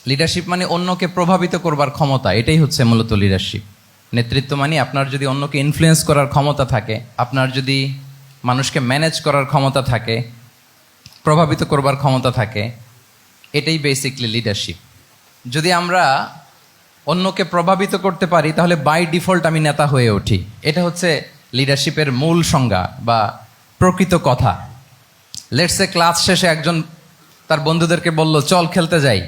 Leadership মানে অন্যকে প্রভাবিত করবার ক্ষমতা, এটাই হচ্ছে মূলত লিডারশিপ। নেতৃত্ব মানে আপনার যদি অন্যকে ইনফ্লুয়েন্স করার ক্ষমতা থাকে, আপনার যদি মানুষকে ম্যানেজ করার ক্ষমতা থাকে, প্রভাবিত করবার ক্ষমতা থাকে, এটাই বেসিকলি লিডারশিপ। যদি আমরা অন্যকে প্রভাবিত করতে পারি তাহলে বাই ডিফল্ট আমি নেতা হয়ে উঠি। এটা হচ্ছে লিডারশিপের মূল সংজ্ঞা বা প্রকৃত কথা। লেটসে ক্লাস শেষে একজন তার বন্ধুদেরকে বলল চল খেলতে যাই,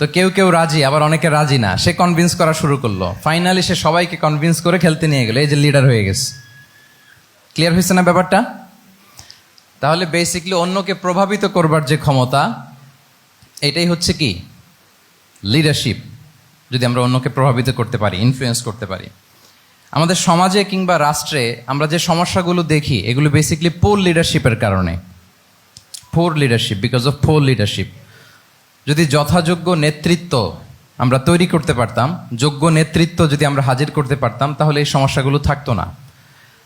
তো কেউ কেউ রাজি, আবার অনেকে রাজি না। সে কনভিন্স করা শুরু করলো, ফাইনালি সে সবাইকে কনভিন্স করে খেলতে নিয়ে গেল, এই যে লিডার হয়ে গেছে। ক্লিয়ার হয়েছে না ব্যাপারটা? তাহলে বেসিকলি অন্যকে প্রভাবিত করবার যে ক্ষমতা, এটাই হচ্ছে কি লিডারশিপ। যদি আমরা অন্যকে প্রভাবিত করতে পারি, ইনফ্লুয়েন্স করতে পারি। আমাদের সমাজে কিংবা রাষ্ট্রে আমরা যে সমস্যাগুলো দেখি, এগুলো বেসিকলি পোর লিডারশিপের কারণে। Poor leadership, because of poor leadership. যদি যথাযোগ্য নেতৃত্ব আমরা তৈরি করতে পারতাম, যোগ্য নেতৃত্ব যদি আমরা হাজির করতে পারতাম, তাহলে এই সমস্যাগুলো থাকতো না।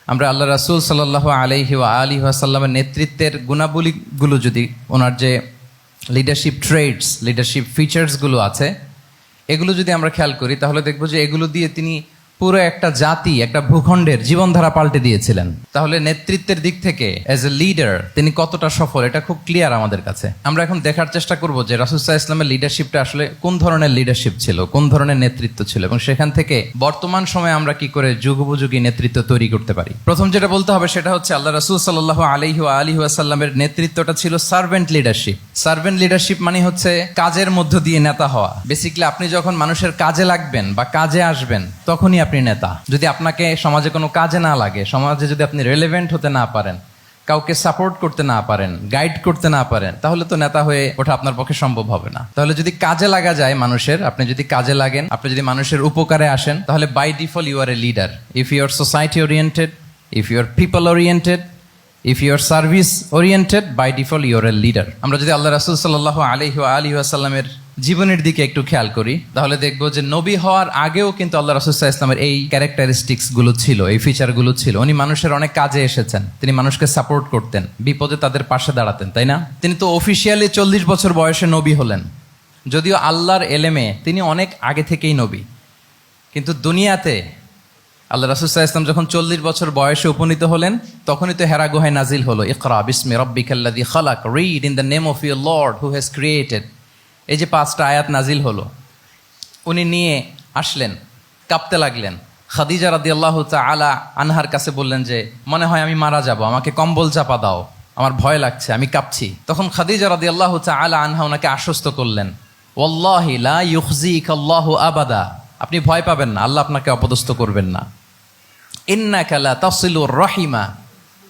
আমরা আল্লাহ রাসূল সাল্লাল্লাহু আলাইহি ওয়া আলিহি ওয়াসাল্লামের নেতৃত্বের গুণাবলীগুলো যদি, ওনার যে লিডারশিপ ট্রেডস, লিডারশিপ ফিচার্সগুলো আছে, এগুলো যদি আমরা খেয়াল করি, তাহলে দেখবো যে এগুলো দিয়ে তিনি পুরো একটা জাতি, একটা ভূখণ্ডের জীবনধারা পাল্টে দিয়েছিলেন। তাহলে নেতৃত্বের দিক থেকে অ্যাজ এ লিডার তিনি কতটা সফল, এটা খুব ক্লিয়ার আমাদের কাছে। আমরা এখন দেখার চেষ্টা করব যে রাসূল সাল্লাল্লাহু আলাইহি ওয়াসাল্লামের লিডারশিপটা আসলে কোন ধরনের লিডারশিপ ছিল, কোন ধরনের নেতৃত্ব ছিল, এবং সেখান থেকে বর্তমান সময়ে আমরা কি করে যুগোপযোগী নেতৃত্ব তৈরি করতে পারি। প্রথম যেটা বলতে হবে সেটা হচ্ছে আল্লাহ রাসূল সাল্লাল্লাহু আলাইহি ওয়া আলিহি ওয়াসাল্লামের নেতৃত্বটা ছিল সার্ভেন্ট লিডারশিপ। সার্ভেন্ট লিডারশিপ মানে হচ্ছে কাজের মধ্য দিয়ে নেতা হওয়া। বেসিক্যালি আপনি যখন মানুষের কাজে লাগবেন বা কাজে আসবেন, তখনই আপনি নেতা। যদি আপনাকে সমাজে কোনো কাজে না লাগে, সমাজে যদি আপনি রেলেভেন্ট হতে না পারেন, কাউকে সাপোর্ট করতে না পারেন, গাইড করতে না পারেন, তাহলে তো নেতা হয়ে ওঠা আপনার পক্ষে সম্ভব হবে না। তাহলে যদি কাজে লাগা যায় মানুষের, আপনি যদি কাজে লাগেন, আপনি যদি মানুষের উপকারে আসেন, তাহলে by default you are a leader. If you are society oriented, if you are people oriented, if you are service oriented, by default you are a leader. আমরা যদি আল্লাহ রাসূল সাল্লাল্লাহু আলাইহি ওয়া আলিহি ওয়াসাল্লামের জীবনের দিকে একটু খেয়াল করি, তাহলে দেখবো যে নবী হওয়ার আগেও কিন্তু আল্লাহ রাসূল সাল্লাল্লাহু আলাইহি ওয়াসাল্লামের এই ক্যারেক্টারিস্টিক্স গুলো ছিল, এই ফিচার গুলো ছিল। উনি মানুষের অনেক কাজে এসেছেন, তিনি মানুষকে সাপোর্ট করতেন, বিপদে তাদের পাশে দাঁড়াতেন, তাই না? তিনি তো অফিসিয়ালি 40 বছর বয়সে নবী হলেন, যদিও আল্লাহর এলেমে তিনি অনেক আগে থেকেই নবী। কিন্তু দুনিয়াতে আল্লাহ রাসূল সাল্লাল্লাহু আলাইহি ওয়াসাল্লাম যখন 40 বছর বয়সে উপনীত হলেন, তখনই তো হেরা গুহায় নাজিল হলো, ইকরা বিসমি রাব্বিকাল্লাযী খালাক, read in the name of your lord who has created. এই যে 5টা আয়াত নাজিল হলো, উনি নিয়ে আসলেন, কাঁপতে লাগলেন। খাদিজা রাদিয়াল্লাহু তাআলা আনহার কাছে বললেন যে মনে হয় আমি মারা যাব, আমাকে কম্বল চাপা দাও, আমার ভয় লাগছে, আমি কাঁপছি। তখন খাদিজা রাদিয়াল্লাহু তাআলা আনহা ওনাকে আশ্বস্ত করলেন, ওয়াল্লাহি লা ইউখজিকাল্লাহু আবাদা, আপনি ভয় পাবেন না, আল্লাহ আপনাকে অপদস্থ করবেন না। ইন্নাকা লা তাসিলুর রাহিমা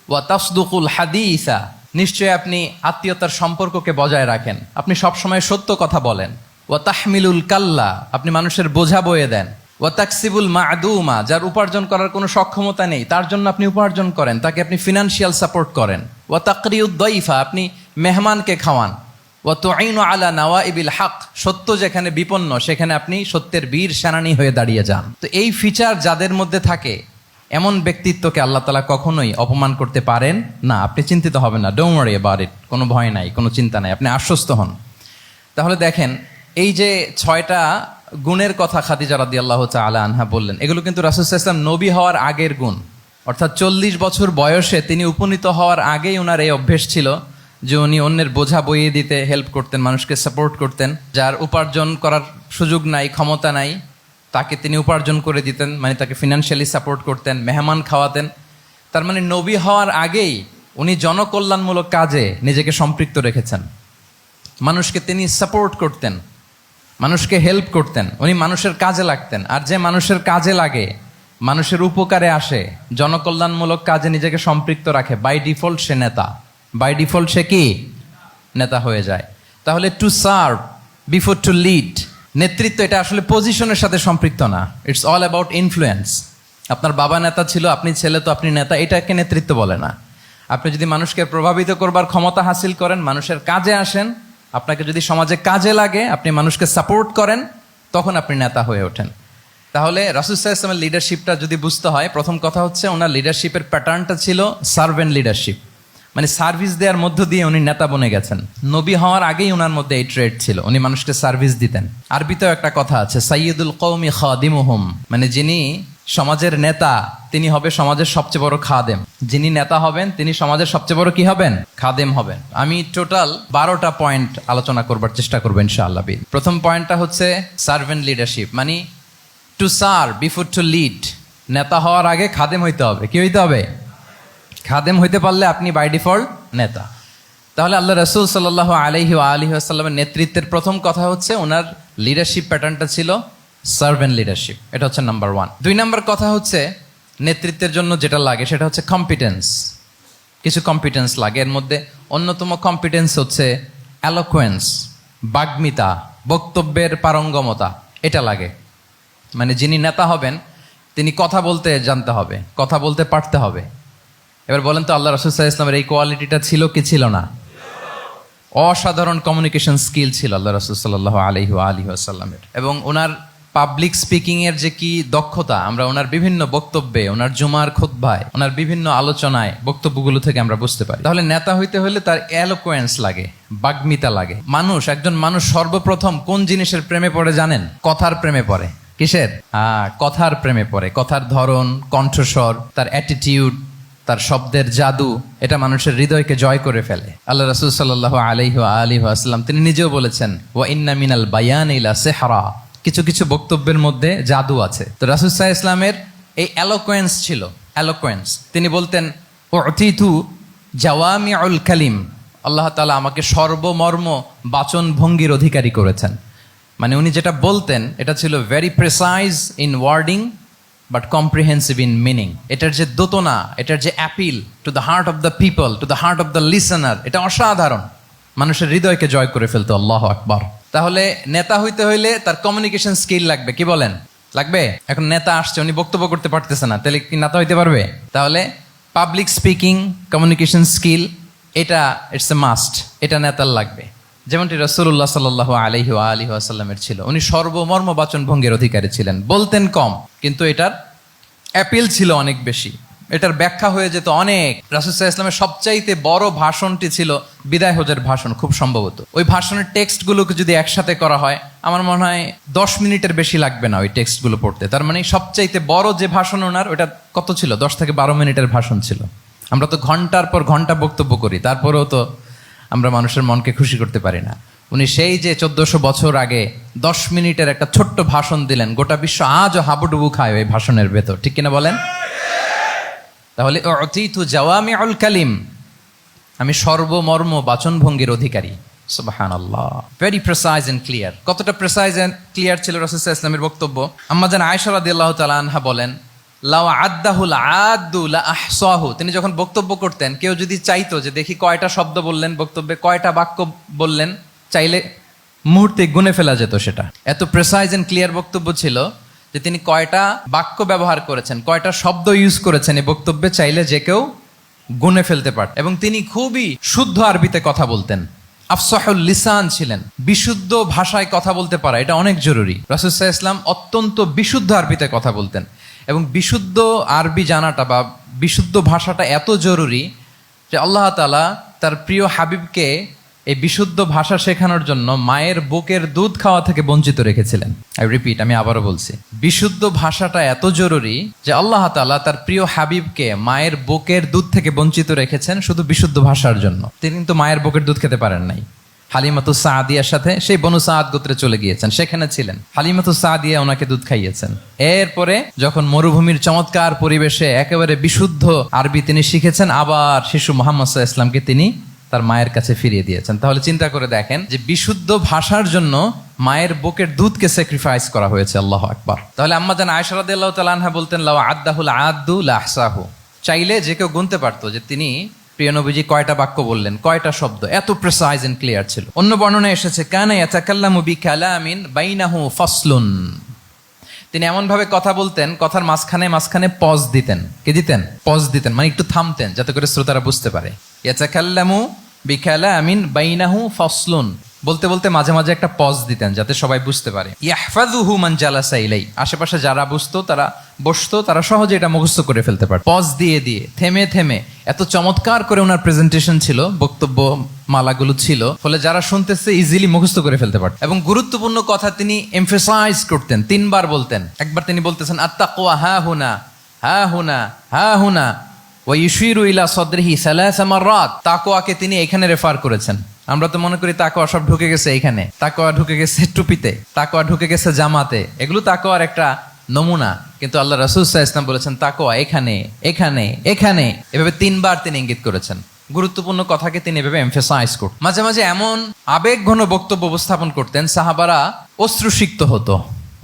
ওয়া তাসদুকুল হাদিসা, নিশ্চয় আপনি আত্মীয়তার সম্পর্ককে বজায় রাখেন, আপনি সবসময় সত্য কথা বলেন। ওয়া তাহমিলুল কাল্লা, আপনি মানুষের বোঝা বয়ে দেন। ওয়া তাকসিবুল মা'দুমা, যার উপার্জন করার কোনো সক্ষমতা নেই তার জন্য আপনি উপার্জন করেন, তাকে আপনি ফিনান্সিয়াল সাপোর্ট করেন। ওয়া তাকরিউদ দাইফা, আপনি মেহমানকে খাওয়ান। ওয়া তুঈনু আলা নাওয়াইবিল হক, সত্য যেখানে বিপন্ন সেখানে আপনি সত্যের বীর সেনানী হয়ে দাঁড়িয়ে যান। তো এই ফিচার যাদের মধ্যে থাকে, এমন ব্যক্তিত্বকে আল্লাহ তাআলা কখনোই অপমান করতে পারেন না। আপনি চিন্তিত হবেন না, ডোন্ট ওয়ারি অ্যাবাউট ইট, কোনো ভয় নাই, কোনো চিন্তা নাই, আপনি আশ্বস্ত হন। তাহলে দেখেন, এই যে 6টা গুণের কথা খাদিজা রাদিয়াল্লাহু তাআলা আনহা বললেন, এগুলো কিন্তু রাসূল সাল্লাল্লাহু আলাইহি ওয়াসাল্লাম নবী হওয়ার আগের গুণ। অর্থাৎ 40 বছর বয়সে তিনি উপনীত হওয়ার আগেই ওনার এই অভ্যেস ছিল যে উনি অন্যের বোঝা বইয়ে দিতে হেল্প করতেন, মানুষকে সাপোর্ট করতেন। যার উপার্জন করার সুযোগ নাই, ক্ষমতা নাই, তাকে তিনি উপার্জন করে দিতেন, মানে তাকে ফিনান্সিয়ালি সাপোর্ট করতেন, মেহমান খাওয়াতেন। তার মানে নবী হওয়ার আগেই উনি জনকল্যাণমূলক কাজে নিজেকে সম্পৃক্ত রেখেছেন। মানুষকে তিনি সাপোর্ট করতেন, মানুষকে হেল্প করতেন, উনি মানুষের কাজে লাগতেন। আর যে মানুষের কাজে লাগে, মানুষের উপকারে আসে, জনকল্যাণমূলক কাজে নিজেকে সম্পৃক্ত রাখে, বাই ডিফল্ট সে নেতা, বাই ডিফল্ট সে কি নেতা হয়ে যায়। তাহলে to serve before to lead, নেতৃত্ব এটা আসলে পজিশনের সাথে সম্পৃক্ত না, ইটস অল অ্যাবাউট ইনফ্লুয়েন্স। আপনার বাবা নেতা ছিল, আপনি ছেলে, তো আপনি নেতা, এটাকে নেতৃত্ব বলে না। আপনি যদি মানুষকে প্রভাবিত করবার ক্ষমতা হাসিল করেন, মানুষের কাজে আসেন, আপনাকে যদি সমাজে কাজে লাগে, আপনি মানুষকে সাপোর্ট করেন, তখন আপনি নেতা হয়ে ওঠেন। তাহলে রাসূল সাল্লাল্লাহু আলাইহি ওয়াসাল্লামের লিডারশিপটা যদি বুঝতে হয়, প্রথম কথা হচ্ছে ওনার লিডারশিপের প্যাটার্নটা ছিল সার্ভেন্ট লিডারশিপ। মানে সার্ভিস দেওয়ার মধ্য দিয়ে উনি নেতা বনে গেছেন। নবী হওয়ার আগেই ওনার মধ্যে এই ট্রেড ছিল, উনি মানুষকে সার্ভিস দিতেন। আরবিতেও একটা কথা আছে, সাইয়্যিদুল কওমি খাদিমুহুম, মানে যিনি সমাজের নেতা তিনি হবে সমাজের সবচেয়ে বড় খাদেম। যিনি নেতা হবেন তিনি সমাজের সবচেয়ে বড় কি হবেন? খাদেম হবেন। আমি টোটাল 12টা পয়েন্ট আলোচনা করবার চেষ্টা করবো ইনশাআল্লাহ। প্রথম পয়েন্টটা হচ্ছে সার্ভেন্ট লিডারশিপ, মানে to serve before to lead. নেতা হওয়ার আগে খাদেম হইতে হবে। কি হইতে হবে? খাদেম হইতে পারলে আপনি বাই ডিফল্ট নেতা। তাহলে আল্লাহ রাসূল সাল্লাল্লাহু আলাইহি ওয়া আলিহি ওয়াসাল্লামের নেতৃত্বের প্রথম কথা হচ্ছে ওনার লিডারশিপ প্যাটার্নটা ছিল সার্ভেন্ট লিডারশিপ। এটা হচ্ছে নাম্বার 1। 2 নাম্বার কথা হচ্ছে নেতৃত্বের জন্য যেটা লাগে সেটা হচ্ছে কম্পিটেন্স। কিছু কম্পিটেন্স লাগে, এর মধ্যে অন্যতম কম্পিটেন্স হচ্ছে অ্যালোকুয়েন্স, বাগ্মিতা, বক্তব্যের পারঙ্গমতা। এটা লাগে, মানে যিনি নেতা হবেন তিনি কথা বলতে জানতে হবে, কথা বলতে পারতে হবে। এবার বলেন তো আল্লাহ রাসূল সাল্লাল্লাহু আলাইহি ওয়াসাল্লামের এই কোয়ালিটিটা ছিল কি ছিল না? অসাধারণ কমিউনিকেশন স্কিল ছিল আল্লাহ রাসূল সাল্লাল্লাহু আলাইহি ওয়া আলিহি ওয়াসাল্লামের। এবং ওনার পাবলিক স্পিকিং এর যে কি দক্ষতা, আমরা ওনার বিভিন্ন বক্তব্যে, ওনার জুমার খুতবায়, ওনার বিভিন্ন আলোচনায়, বক্তব্যগুলো থেকে আমরা বুঝতে পারি। তাহলে নেতা হইতে হলে তার এলোকোয়েন্স লাগে, বাগ্মিতা লাগে। একজন মানুষ সর্বপ্রথম কোন জিনিসের প্রেমে পড়ে জানেন? কথার প্রেমে পড়ে। কিসের? কথার প্রেমে পড়ে। কথার ধরন, কণ্ঠস্বর, তার অ্যাটিটিউড, তার শব্দের জাদু, এটা মানুষের হৃদয়কে জয় করে ফেলে। আল্লাহ রাসূল সাল্লাল্লাহু আলাইহি ওয়া আলিহি ওয়াসাল্লাম তিনি নিজেও বলেছেন, ওয়া ইন্না মিনাল বায়ানি লা সিহরা, কিছু কিছু বক্তব্যের মধ্যে জাদু আছে। তো রাসূল সাল্লাল্লাহু আলাইহি ওয়াসাল্লামের এই এলোকোয়েন্স ছিল, এলোকোয়েন্স। তিনি বলতেন, উতিতু জাওয়ামিউল কালিম, আল্লাহ তাআলা আমাকে সর্বমর্ম বাচন ভঙ্গির অধিকারী করেছেন। মানে উনি যেটা বলতেন এটা ছিল very precise in wording but comprehensive in meaning. এটার যে দোতনা, এটার যে appeal to the heart of the people, to the heart of the listener, এটা অসাধারণ, মানুষের হৃদয়কে জয় করে ফেলতো। আল্লাহু আকবার। তাহলে নেতা হইতে হইলে তার কমিউনিকেশন স্কিল লাগবে। কি বলেন? লাগবে। এখন নেতা আসছে, উনি বক্তব্য করতে পারতেছে না, তাহলে কি নেতা হইতে পারবে? তাহলে পাবলিক স্পিকিং, কমিউনিকেশন স্কিল, এটা ইটস এ মাস্ট, এটা নেতার লাগবে। যেমনটি রাসূলুল্লাহ সাল্লাল্লাহু আলাইহি ওয়া আলিহি ওয়াসাল্লামের ছিল। উনি সর্বমর্ম বাচন ভঙ্গির অধিকারী ছিলেন। বলতেন কম, কিন্তু এটার অ্যাপিল ছিল অনেক বেশি, এটার ব্যাখ্যা হয়ে যেত অনেক। রাসূল সাল্লাল্লাহু আলাইহি ওয়াসাল্লামের সবচাইতে বড় ভাষণটি ছিল বিদায় হজের ভাষণ, খুব সম্ভবত। ওই ভাষণের টেক্সটগুলোকে যদি একসাথে করা হয়, আমার মনে হয় 10 মিনিটের বেশি লাগবে না ওই টেক্সটগুলো পড়তে। তার মানে সবচাইতে বড় যে ভাষণ ওনার, ওটা কত ছিল? 10 থেকে 12 মিনিটের ভাষণ ছিল। আমরা তো ঘন্টার পর ঘন্টা বক্তব্য করি, তারপরেও তো আমরা মানুষের মনকে খুশি করতে পারি না। উনি সেই যে 1400 বছর আগে 10 মিনিটের একটা ছোট্ট ভাষণ দিলেন, গোটা বিশ্ব আজও হাবুডুবু খায় ওই ভাষণের ভেতর। ঠিক কিনা বলেন? তাহলে উতিতু জাওয়ামিউল কালিম, আমি সর্বমর্ম বাচনভঙ্গির অধিকারী। সুবহানাল্লাহ, ভেরি প্রেসাইজ এন্ড ক্লিয়ার। কতটা প্রেসাইজ এন্ড ক্লিয়ার ছিল রাসূল সাল্লাল্লাহু আলাইহি ওয়াসাল্লামের বক্তব্য? আম্মা জান আয়েশা রাদিয়াল্লাহু তাআলা আনহা বলেন, লাউ আদ্দাহুল আদ্দু লা আহসাহু, তিনি যখন বক্তব্য করতেন, কেউ যদি চাইতো যে দেখি কয়টা শব্দ বললেন বক্তব্যে, কয়টা বাক্য বললেন, চাইলে মুহূর্তে গুনে ফেলা যেত সেটা। এত প্রেসাইজ এন্ড ক্লিয়ার বক্তব্য ছিল যে তিনি কয়টা বাক্য ব্যবহার করেছেন, কয়টা শব্দ ইউজ করেছেন এই বক্তব্যে, চাইলে যে কেউ গুনে ফেলতে পারত। এবং তিনি খুবই শুদ্ধ আরবিতে কথা বলতেন, আফসাহুল লিসান ছিলেন। বিশুদ্ধ ভাষায় কথা বলতে পারা এটা অনেক জরুরি। রাসূল সাল্লাল্লাহু আলাইহি ওয়াসাল্লাম অত্যন্ত বিশুদ্ধ আরবিতে কথা বলতেন। এবং বিশুদ্ধ আরবি জানাটা বা বিশুদ্ধ ভাষাটা এত জরুরি যে আল্লাহ তাআলা তার প্রিয় হাবিবকে এই বিশুদ্ধ ভাষা শেখানোর জন্য মায়ের বুকের দুধ খাওয়া থেকে বঞ্চিত রেখেছিলেন। আমি আবারও বলছি, বিশুদ্ধ ভাষাটা এত জরুরি যে আল্লাহ তাআলা তার প্রিয় হাবিবকে মায়ের বুকের দুধ থেকে বঞ্চিত রেখেছেন শুধু বিশুদ্ধ ভাষার জন্য। তিনি কিন্তু মায়ের বুকের দুধ খেতে পারেন নাই। হালিমাতু সাদিয়ার সাথে সেই বনু সাদ গোত্রে চলে গিয়েছেন, সেখানে ছিলেন। হালিমাতু সাদিয়া ওনাকে দুধ খাইয়েছেন। এরপরে যখন মরুভূমির চমৎকার পরিবেশে একেবারে বিশুদ্ধ আরবি তিনি শিখেছেন, আবার শিশু মুহাম্মদ সাল্লাল্লাহু আলাইহি ওয়াসাল্লামকে তিনি তার মায়ের কাছে ফিরিয়ে দিয়েছেন। তাহলে চিন্তা করে দেখেন যে বিশুদ্ধ ভাষার জন্য মায়ের বুকের দুধকে স্যাক্রিফাইস করা হয়েছে। আল্লাহু আকবার। তাহলে আম্মা জান আয়েশা রাদিয়াল্লাহু তাআলা আনহা বলতেন, লাউ আদ্দাহুল আদ্দু লা আহসাহু, চাইলে যে কেউ গুনতে পারতো যে তিনি প্রিয় নবীজি কয়টা বাক্য বললেন, কয়টা শব্দ। এত প্রেসাইজ এন্ড ক্লিয়ার ছিল। অন্য বর্ণনায় এসেছে, কানা ইয়াতাকাল্লামু বিকালামিন বাইনাহু ফাসলুন, তিনি এমন ভাবে কথা বলতেন, কথার মাঝখানে মাঝখানে পজ দিতেন। কি দিতেন? পজ দিতেন, মানে একটু থামতেন যাতে করে শ্রোতারা বুঝতে পারে। ইয়াতাকাল্লামু বিকালামিন বাইনাহু ফাসলুন, বলতে বলতে মাঝে মাঝে একটা পজ দিতেন যাতে সবাই বুঝতে পারে। ইয়াহফাযুহু মান জালাসা ইলাই, আশেপাশে যারা বুঝতো তারা বসতো, তারা সহজে এটা মুখস্থ করে ফেলতে পারে। পজ দিয়ে দিয়ে থেমে থেমে এত চমৎকার করে ওনার প্রেজেন্টেশন ছিল, বক্তব্য মালাগুলো ছিল, ফলে যারা শুনতেছে ইজিলি মুখস্থ করে ফেলতে পারত। এবং গুরুত্বপূর্ণ কথা তিনি এমফেসাইজ করতেন, 3 বার বলতেন। একবার তিনি বলতেছেন আত্তাকওয়া হা হুনা হা হুনা হা হুনা ওয়া ইউশিরু ইলা সাদরিহি সালাসা মাররাত। তাকওয়াকে তিনি এখানে রেফার করেছেন। আমরা তো মনে করি তাকওয়া সব ঢুকে গেছে এখানে, তাকওয়া ঢুকে গেছে টুপিতে, তাকওয়া ঢুকে গেছে জামাতে, এগুলো তাকওয়ার একটা নমুনা। কিন্তু আল্লাহ রাসূল সাল্লাল্লাহু আলাইহি ওয়াসাল্লাম বলেছেন তাকওয়া এখানে এখানে এখানে, এভাবে 3 বার তিনি ইঙ্গিত করেছেন। গুরুত্বপূর্ণ কথাকে তিনি এভাবে এমফেসাইজ করতেন। মাঝে মাঝে এমন আবেগঘন বক্তব্য উপস্থাপন করতেন, সাহাবারা অশ্রুসিক্ত হতো।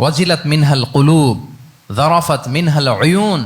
ওয়াজিলাত মিনহাল কুলুব যারাফাত মিনহাল উয়ুন।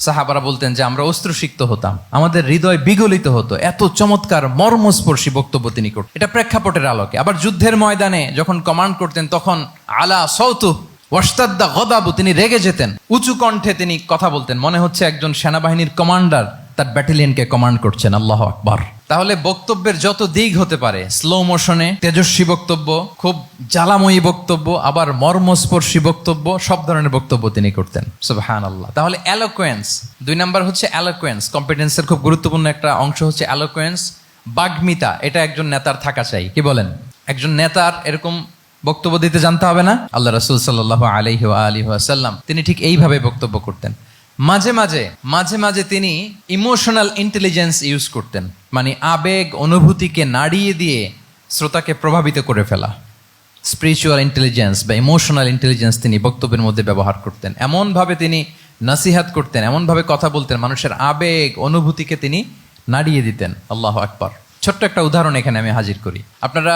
সাহাবারা বলতেন যে আমরা অশ্রুসিক্ত হতাম, আমাদের হৃদয় বিগলিত হতো, এত চমৎকার মর্মস্পর্শী বক্তব্য তিনি করতেন। এটা প্রেক্ষাপটের আলোকে। আবার যুদ্ধের ময়দানে যখন কমান্ড করতেন তখন আলা সাউতু ওয়াশতাদ্দা গদাবু, তিনি রেগে যেতেন, উঁচু কণ্ঠে তিনি কথা বলতেন, মনে হচ্ছে একজন সেনাবাহিনীর কমান্ডার তার ব্যাটালিয়নকে কমান্ড করছেন। আল্লাহু আকবার। তাহলে বক্তব্যের যত দিক হতে পারে, স্লো মোশনে তেজস্বী বক্তব্য, খুব জ্বালাময়ী বক্তব্য, আবার মর্মস্পর্শী বক্তব্য, সব ধরনের বক্তব্য তিনি করতেন। সুবহানাল্লাহ। তাহলে এলোকোয়েন্স, 2 নাম্বার হচ্ছে এলোকোয়েন্স। কম্পিটেন্সের খুব গুরুত্বপূর্ণ একটা অংশ হচ্ছে এলোকোয়েন্স, বাগ্মিতা। এটা একজন নেতার থাকা চাই। কি বলেন? একজন নেতার এরকম বক্তব্য দিতে জানতে হবে না? আল্লাহ রাসূল সাল্লাল্লাহু আলাইহি ওয়া আলিহি ওয়াসাল্লাম তিনি ঠিক এইভাবে বক্তব্য করতেন। মাঝে মাঝে তিনি ইমোশনাল ইন্টেলিজেন্স ইউজ করতেন, মানে আবেগ অনুভূতিকে নাড়িয়ে দিয়ে শ্রোতাকে প্রভাবিত করে ফেলা। স্পিরিচুয়াল ইন্টেলিজেন্স বা ইমোশনাল ইন্টেলিজেন্স তিনি বক্তব্যের মধ্যে ব্যবহার করতেন। এমনভাবে তিনি নাসিহাত করতেন, এমনভাবে কথা বলতেন, মানুষের আবেগ অনুভূতিকে তিনি নাড়িয়ে দিতেন। আল্লাহু আকবার। ছোট্ট একটা উদাহরণ এখানে আমি হাজির করি। আপনারা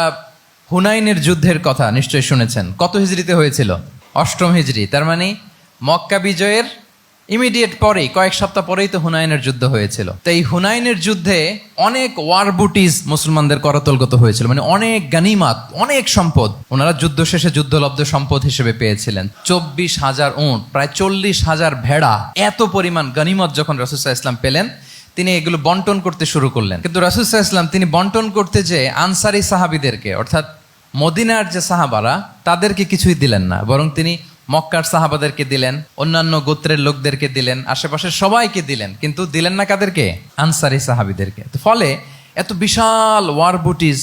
হুনাইনের যুদ্ধের কথা নিশ্চয়ই শুনেছেন। কত হিজরিতে হয়েছিল? 8ম হিজরি। তার মানে মক্কা বিজয়ের ইমিডিয়েট পরেই, কয়েক সপ্তাহ পরেই তো হুনাইনের যুদ্ধ হয়েছিল। তো এই হুনাইনের যুদ্ধে অনেক ওয়ার বুটিজ মুসলমানদের করতলগত হয়েছিল, মানে অনেক গানিমাত, অনেক সম্পদ ওনারা যুদ্ধ শেষে যুদ্ধলব্ধ সম্পদ হিসেবে পেয়েছিলেন। 24,000 উট, প্রায় 40,000 ভেড়া, এত পরিমাণ গানিমত যখন রাসূল সাল্লাল্লাহু আলাইহি ওয়াসাল্লাম পেলেন, তিনি এগুলো বন্টন করতে শুরু করলেন। কিন্তু রাসূল সাল্লাল্লাহু আলাইহি ওয়াসাল্লাম তিনি বন্টন করতে যে আনসারী সাহাবীদেরকে, অর্থাৎ মদিনার যে সাহাবারা, তাদেরকে কিছুই দিলেন না, বরং তিনি মক্কার সাহাবাদেরকে দিলেন, অন্যান্য গোত্রের লোকদেরকে দিলেন, আশেপাশের সবাইকে দিলেন, কিন্তু দিলেন না কাদেরকে? আনসারী সাহাবীদেরকে। তো ফলে এত বিশাল ওয়ার বুটিজ,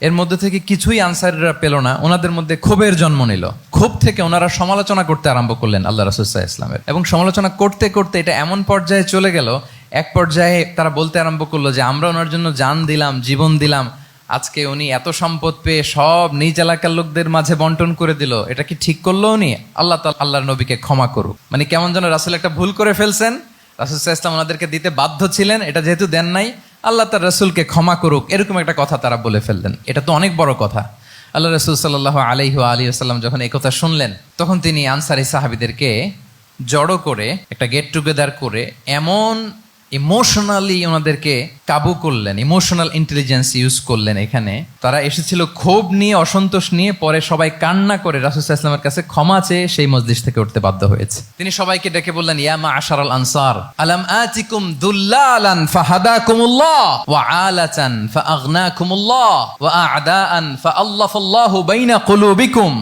এর মধ্যে থেকে কিছুই আনসারীরা পেল না। ওনাদের মধ্যে ক্ষোভের জন্ম নিল। ক্ষোভ থেকে ওনারা সমালোচনা করতে আরম্ভ করলেন আল্লাহ রাসূল সাল্লাল্লাহু আলাইহি ওয়াসাল্লামের। এবং সমালোচনা করতে করতে এটা এমন পর্যায়ে চলে গেল, এক পর্যায়ে তারা বলতে আরম্ভ করলো যে আমরা ওনার জন্য জান দিলাম, জীবন দিলাম, আজকে উনি এত সম্পদ পেয়ে সব নিজ এলাকার লোকদের মাঝে বন্টন করে দিল, এটা কি ঠিক করলো উনি? আল্লাহর নবীকে ক্ষমা করুক। মানে কেমন যেন রাসূল একটা ভুল করে ফেলছেন, রাসূল সাল্লাল্লাহু আলাইহি ওয়াসাল্লাম ওনাদেরকে দিতে বাধ্য ছিলেন, এটা যেহেতু দেন নাই, আল্লাহ তার রাসূলকে ক্ষমা করুক, এরকম একটা কথা তারা বলে ফেললেন। এটা তো অনেক বড় কথা। আল্লাহ রাসূল সাল্লাল্লাহু আলাইহি ওয়া আলিহি ওয়াসাল্লাম যখন এই কথা শুনলেন, তখন তিনি আনসারী সাহাবীদেরকে জড়ো করে একটা গেট টুগেদার করে এমন ইমোশনালি ওনাদেরকে কাবু করলেন, ইমোশনাল ইন্টেলিজেন্স ইউজ করলেন। এখানে তারা এসেছিল ক্ষোভ নিয়ে, অসন্তোষ নিয়ে, পরে সবাই কান্না করে রাসূল সাল্লাল্লাহু আলাইহি ওয়াসাল্লামের কাছে ক্ষমা চেয়ে সেই মজলিস থেকে উঠতে বাধ্য হয়েছে। তিনি সবাইকে ডেকে বললেন, ইয়া মা'আশারাল আনসার আলাম আতিকুম দুল্লালান ফাহাদাকুমুল্লাহ ওয়া আলাতান ফাআগনাকুমুল্লাহ ওয়া আ'দাআন ফাআল্লাফাল্লাহু বাইনা কুলুবিকুম।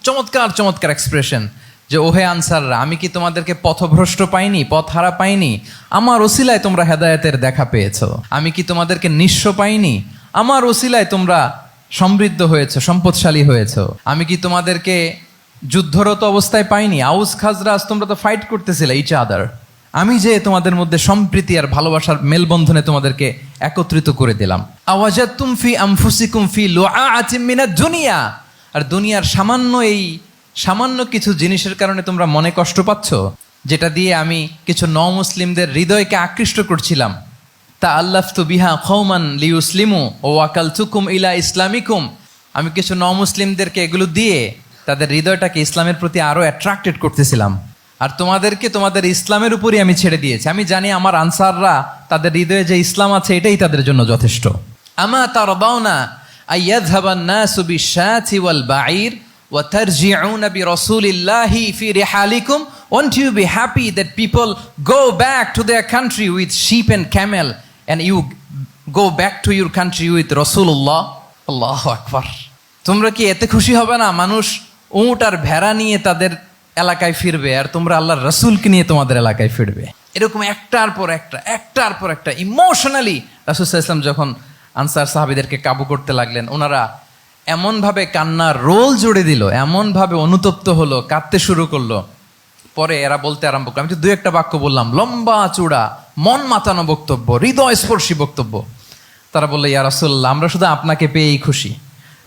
চমৎকার এক্সপ্রেশন যে ওহে আনসাররা, আমি কি তোমাদেরকে পথভ্রষ্ট পাইনি, পথহারা পাইনি? আমার ওসিলায় তোমরা হেদায়েতের দেখা পেয়েছো। আমি কি তোমাদেরকে নিঃস্ব পাইনি? আমার ওসিলায় তোমরা সমৃদ্ধ হয়েছো, সম্পদশালী হয়েছো। আমি কি তোমাদেরকে যুদ্ধরত অবস্থায় পাইনি? আউস খাজরাজ তোমরা তো ফাইট করতেছিলে ইচ আদার। আমি যে তোমাদের মধ্যে সম্প্রীতি আর ভালোবাসার মেলবন্ধনে তোমাদেরকে একত্রিত করে দিলাম। আওয়াজাতুম ফি আনফুসিকুম ফি লুআআতিম মিনাদ দুনিয়া। আর দুনিয়ার সামান্য কিছু জিনিসের কারণে তোমরা মনে কষ্ট পাচ্ছ, যেটা দিয়ে আমি কিছু মুসলিমদের হৃদয়কে আকৃষ্ট করছিলাম। তা আল্লাফতু বিহা কওমান লিউসলিমু ও ওয়াকালতুকুম ইলা ইসলামিকুম। আমি কিছু মুসলিমদেরকে এগুলো দিয়ে তাদের হৃদয়টাকে ইসলামের প্রতি আরো অ্যাট্রাক্টেড করতেছিলাম, আর তোমাদেরকে তোমাদের ইসলামের উপরই আমি ছেড়ে দিয়েছি। আমি জানি আমার আনসাররা, তাদের হৃদয়ে যে ইসলাম আছে এটাই তাদের জন্য যথেষ্ট। আমা তারদাউনা আইয়াযহাবান নাসু বিশ-শাতি ওয়াল বাঈর وَتَرْجِعُونَ بِرَسُولِ اللَّهِ فِي رِحَالِكُمْ. Won't you be happy that people go back to their country with sheep and camel, and you go back to your country with Rasulullah? Allahu Akbar. তোমরা কি এতে খুশি হবে না মানুষ উট আর ভেড়া নিয়ে তাদের এলাকায় ফিরবে, আর তোমরা আল্লাহর রাসূলকে নিয়ে তোমাদের এলাকায় ফিরবে? এরকম একটার পর একটা ইমোশনালি রাসূল সাল্লাল্লাহু আলাইহি ওয়াসাল্লাম যখন আনসার সাহাবীদেরকে কাবু করতে লাগলেন, ওনারা এমনভাবে কান্নার রোল জুড়ে দিল, এমনভাবে অনুতপ্ত হলো, কাঁদতে শুরু করলো। পরে এরা বলতে আরম্ভ করলো, আমি তো 2-1টা বাক্য বললাম, লম্বা চূড়া মন মাতানো বক্তব্য, হৃদয় স্পর্শী বক্তব্য। তারা বললো, ইয়া রাসূলুল্লাহ, আমরা শুধু আপনাকে পেয়েই খুশি।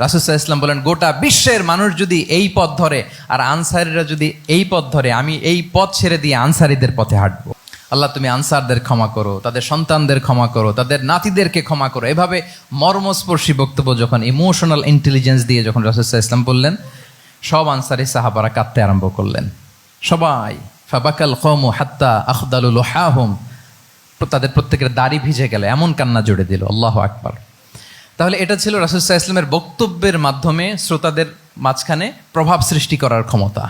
রাসূল সাল্লাল্লাহু আলাইহি ওয়াসাল্লাম বলেন, গোটা বিশ্বের মানুষ যদি এই পথ ধরে আর আনসারীরা যদি এই পথ ধরে, আমি এই পথ ছেড়ে দিয়ে আনসারীদের পথে হাঁটবো। আল্লাহ তুমি আনসারদের ক্ষমা করো, তাদের সন্তানদের ক্ষমা করো, তাদের নাতিদেরকে ক্ষমা করো। এভাবে মর্মস্পর্শী বক্তব্য যখন ইমোশনাল ইন্টেলিজেন্স দিয়ে যখন রাসূল সাল্লাল্লাহু আলাইহি ওয়াসাল্লাম বললেন, সব আনসারী সাহাবারা কাঁদতে আরম্ভ করলেন। সবাই ফাবাকাল কওমু হাত্তা আখদালু লুহাহুম, তাদের প্রত্যেকের দাড়ি ভিজে গেল, এমন কান্না জুড়ে দিল। আল্লাহু আকবার। তাহলে এটা ছিল রাসূল সাল্লাল্লাহু আলাইহি ওয়াসাল্লামের বক্তব্যের মাধ্যমে শ্রোতাদের মাঝখানে প্রভাব সৃষ্টি করার ক্ষমতা।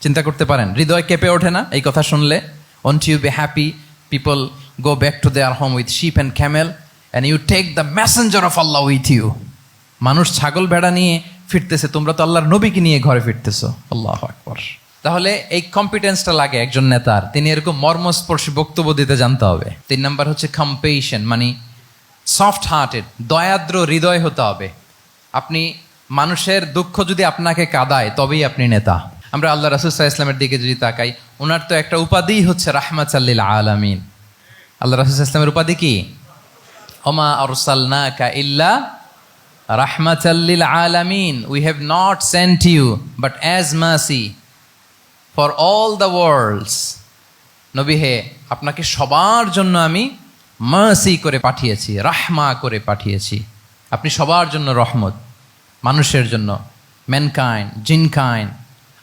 চিন্তা করতে পারেন, হৃদয় কেঁপে ওঠে না এই কথা শুনলে? Won't you be happy? People go back to their home with sheep and camel and you take the messenger of Allah with you. মানুষ ছাগল ভেড়া নিয়ে ফিরতেছে, তোমরা তো আল্লাহর নবীকে নিয়ে ঘরে ফিরতেছো। আল্লাহু আকবার। তাহলে এই কম্পিটেন্সটা লাগে একজন নেতার, তিনি এরকম মর্মস্পর্শী বক্তব্য দিতে জানতে হবে। 3 নাম্বার হচ্ছে কম্পেশন, মানে সফট হার্টেড, দয়াদ্র হৃদয় হতে হবে। আপনি মানুষের দুঃখ যদি আপনাকে কাঁদায় তবেই আপনি নেতা। আমরা আল্লাহ রাসূল সাল্লাল্লাহু আলাইহি ওয়াসাল্লামের দিকে যদি তাকাই, ওনার তো একটা উপাধি হচ্ছে রাহমাতাল লিল আলামিন। আল্লাহ রাসূল সাল্লাল্লাহু আলাইহি ওয়াসাল্লামের উপাধি কি? ওমা আরসালনাকা ইল্লা রাহমাতাল লিল আলামিন, we have not sent you but as mercy for all the worlds. নবী হে, আপনাকে সবার জন্য আমি মার্সি করে পাঠিয়েছি, রাহমা করে পাঠিয়েছি। আপনি সবার জন্য রহমত, মানুষের জন্য, ম্যানকাইন্ড, জিনকাইন্ড,